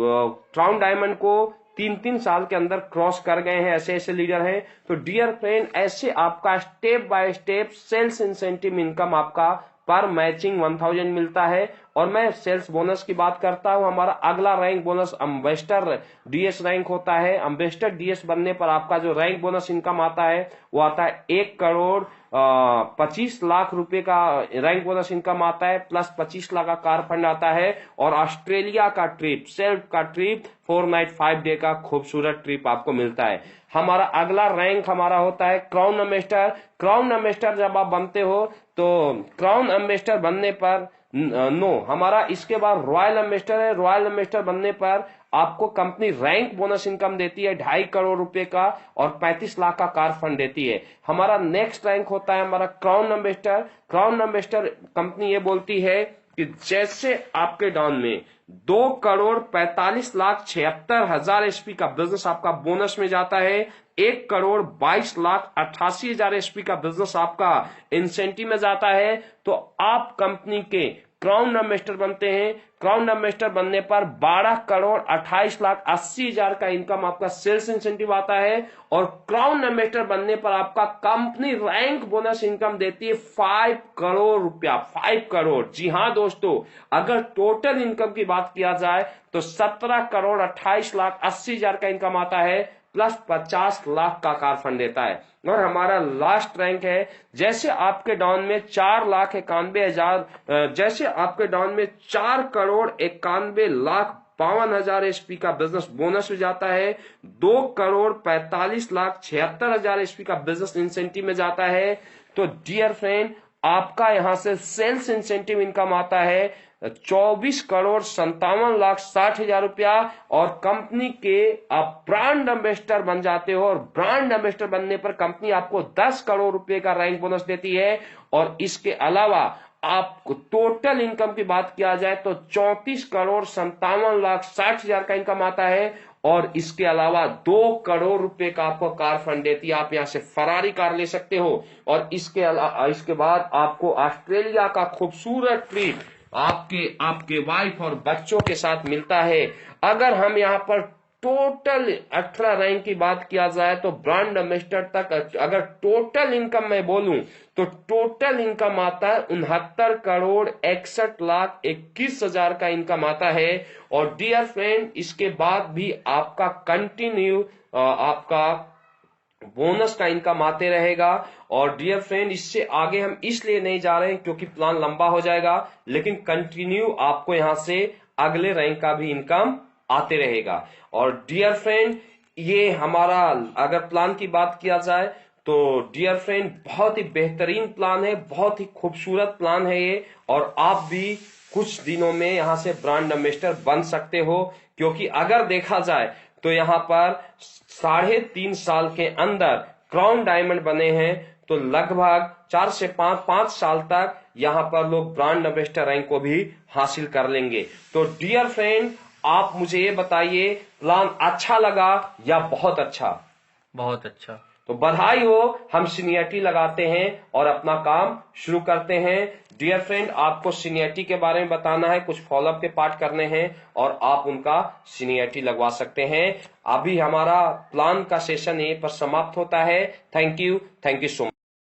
क्राउन डायमंड को 3-3 साल के अंदर क्रॉस कर गए हैं, ऐसे लीडर हैं। तो डियर फ्रेंड, ऐसे आपका step by step sales incentive income आपका पर मैचिंग 1000 मिलता है। और मैं सेल्स बोनस की बात करता हूं, हमारा अगला rank bonus ambassador DS rank होता है। एम्बेसडर डीएस बनने पर आपका जो रैंक बोनस इनकम आता है वो आता है 1 करोड़ 25 लाख रुपए का रैंक बोनस इनकम आता है, प्लस 25 लाख का कार फंड आता है, और ऑस्ट्रेलिया का ट्रिप, सेल्फ का ट्रिप 4 नाइट 5 डे का खूबसूरत ट्रिप आपको मिलता है। हमारा अगला रैंक हमारा होता है क्राउन एम्बेसडर। क्राउन एम्बेसडर जब आप बनते हो तो क्राउन एम्बेसडर बनने पर हमारा इसके बाद रॉयल एम्बेसडर है। रॉयल एम्बेसडर बनने पर आपको कंपनी रैंक बोनस इनकम देती है 2.5 करोड़ रुपए का, और 35 लाख का कार फंड देती है। हमारा नेक्स्ट रैंक होता है हमारा crown ambassador. Crown ambassador company ये बोलती है कि जैसे आपके डाउन में 2,45,76,000 एचपी का बिजनेस आपका बोनस में जाता है, 1,22,88,000 एचपी का बिजनेस आपका इंसेंटिव में जाता है, तो आप कंपनी के क्राउन एम्बेसडर बनते हैं। क्राउन एम्बेसडर बनने पर 12,28,80,000 का इनकम आपका सेल्स इंसेंटिव आता है, और क्राउन एम्बेसडर बनने पर आपका कंपनी रैंक बोनस इनकम देती है 5 करोड़ रुपया। 5 करोड़, जी हां दोस्तों, अगर टोटल इनकम की बात किया जाए तो 17,28,80,000 का इनकम आता है, प्लस 50 लाख का कार फंड देता है। और हमारा लास्ट रैंक है, जैसे आपके डाउन में 4,91,000, जैसे आपके डाउन में 4,91,52,000 एचपी का बिजनेस बोनस हो जाता है, 2,45,76,000 एचपी का बिजनेस इंसेंटिव में जाता है, तो डियर फ्रेंड, आपका यहां से सेल्स इंसेंटिव इनकम आता है 24,57,60,000 रुपया, और कंपनी के आप ब्रांड एम्बेसडर बन जाते हो, और ब्रांड एम्बेसडर बनने पर कंपनी आपको 10 करोड़ रुपए का रैंक बोनस देती है। और इसके अलावा आपको टोटल इनकम की बात किया जाए तो 34,57,60,000 का इनकम आता है, और इसके अलावा 2 करोड़ रुपए का आपको कार फंड देती है। आप यहां से फरारी कार ले सकते हो, और इसके बाद आपको ऑस्ट्रेलिया का खूबसूरत ट्रिप आपके वाइफ और बच्चों के साथ मिलता है। अगर हम यहाँ पर टोटल एक्स्ट्रा रैंक की बात किया जाए तो ब्रांड एम्बेसडर तक अगर टोटल इनकम मैं बोलूं तो टोटल इनकम आता है 69,61,21,000 का इनकम आता है। और डियर फ्रेंड, इसके बाद भी आपका कंटिन्यू आपका बोनस का इनकम आते रहेगा। और डियर फ्रेंड, इससे आगे हम इसलिए नहीं जा रहे हैं क्योंकि प्लान लंबा हो जाएगा, लेकिन कंटिन्यू आपको यहां से अगले रैंक का भी इनकम आते रहेगा। और डियर फ्रेंड, ये हमारा अगर प्लान की बात किया जाए तो डियर फ्रेंड बहुत ही बेहतरीन प्लान है, बहुत ही खूबसूरत प्लान है ये। और आप भी कुछ दिनों में यहां से ब्रांड एम्बेसडर बन सकते हो, क्योंकि अगर देखा जाए तो यहां पर 3.5 साल के अंदर क्राउन डायमंड बने हैं, तो लगभग 4 से 5 साल तक यहां पर लोग ब्रांड एम्बेसडर रैंक को भी हासिल कर लेंगे। तो डियर फ्रेंड, आप मुझे ये बताइए, प्लान अच्छा लगा या बहुत अच्छा? बहुत अच्छा। तो बधाई हो, हम सीनियरिटी लगाते हैं और अपना काम शुरू करते हैं। डियर फ्रेंड, आपको सीनियरिटी के बारे में बताना है, कुछ फॉलोअप के पार्ट करने हैं और आप उनका सीनियरिटी लगवा सकते हैं। अभी हमारा प्लान का सेशन यहीं पर समाप्त होता है। Thank you so much.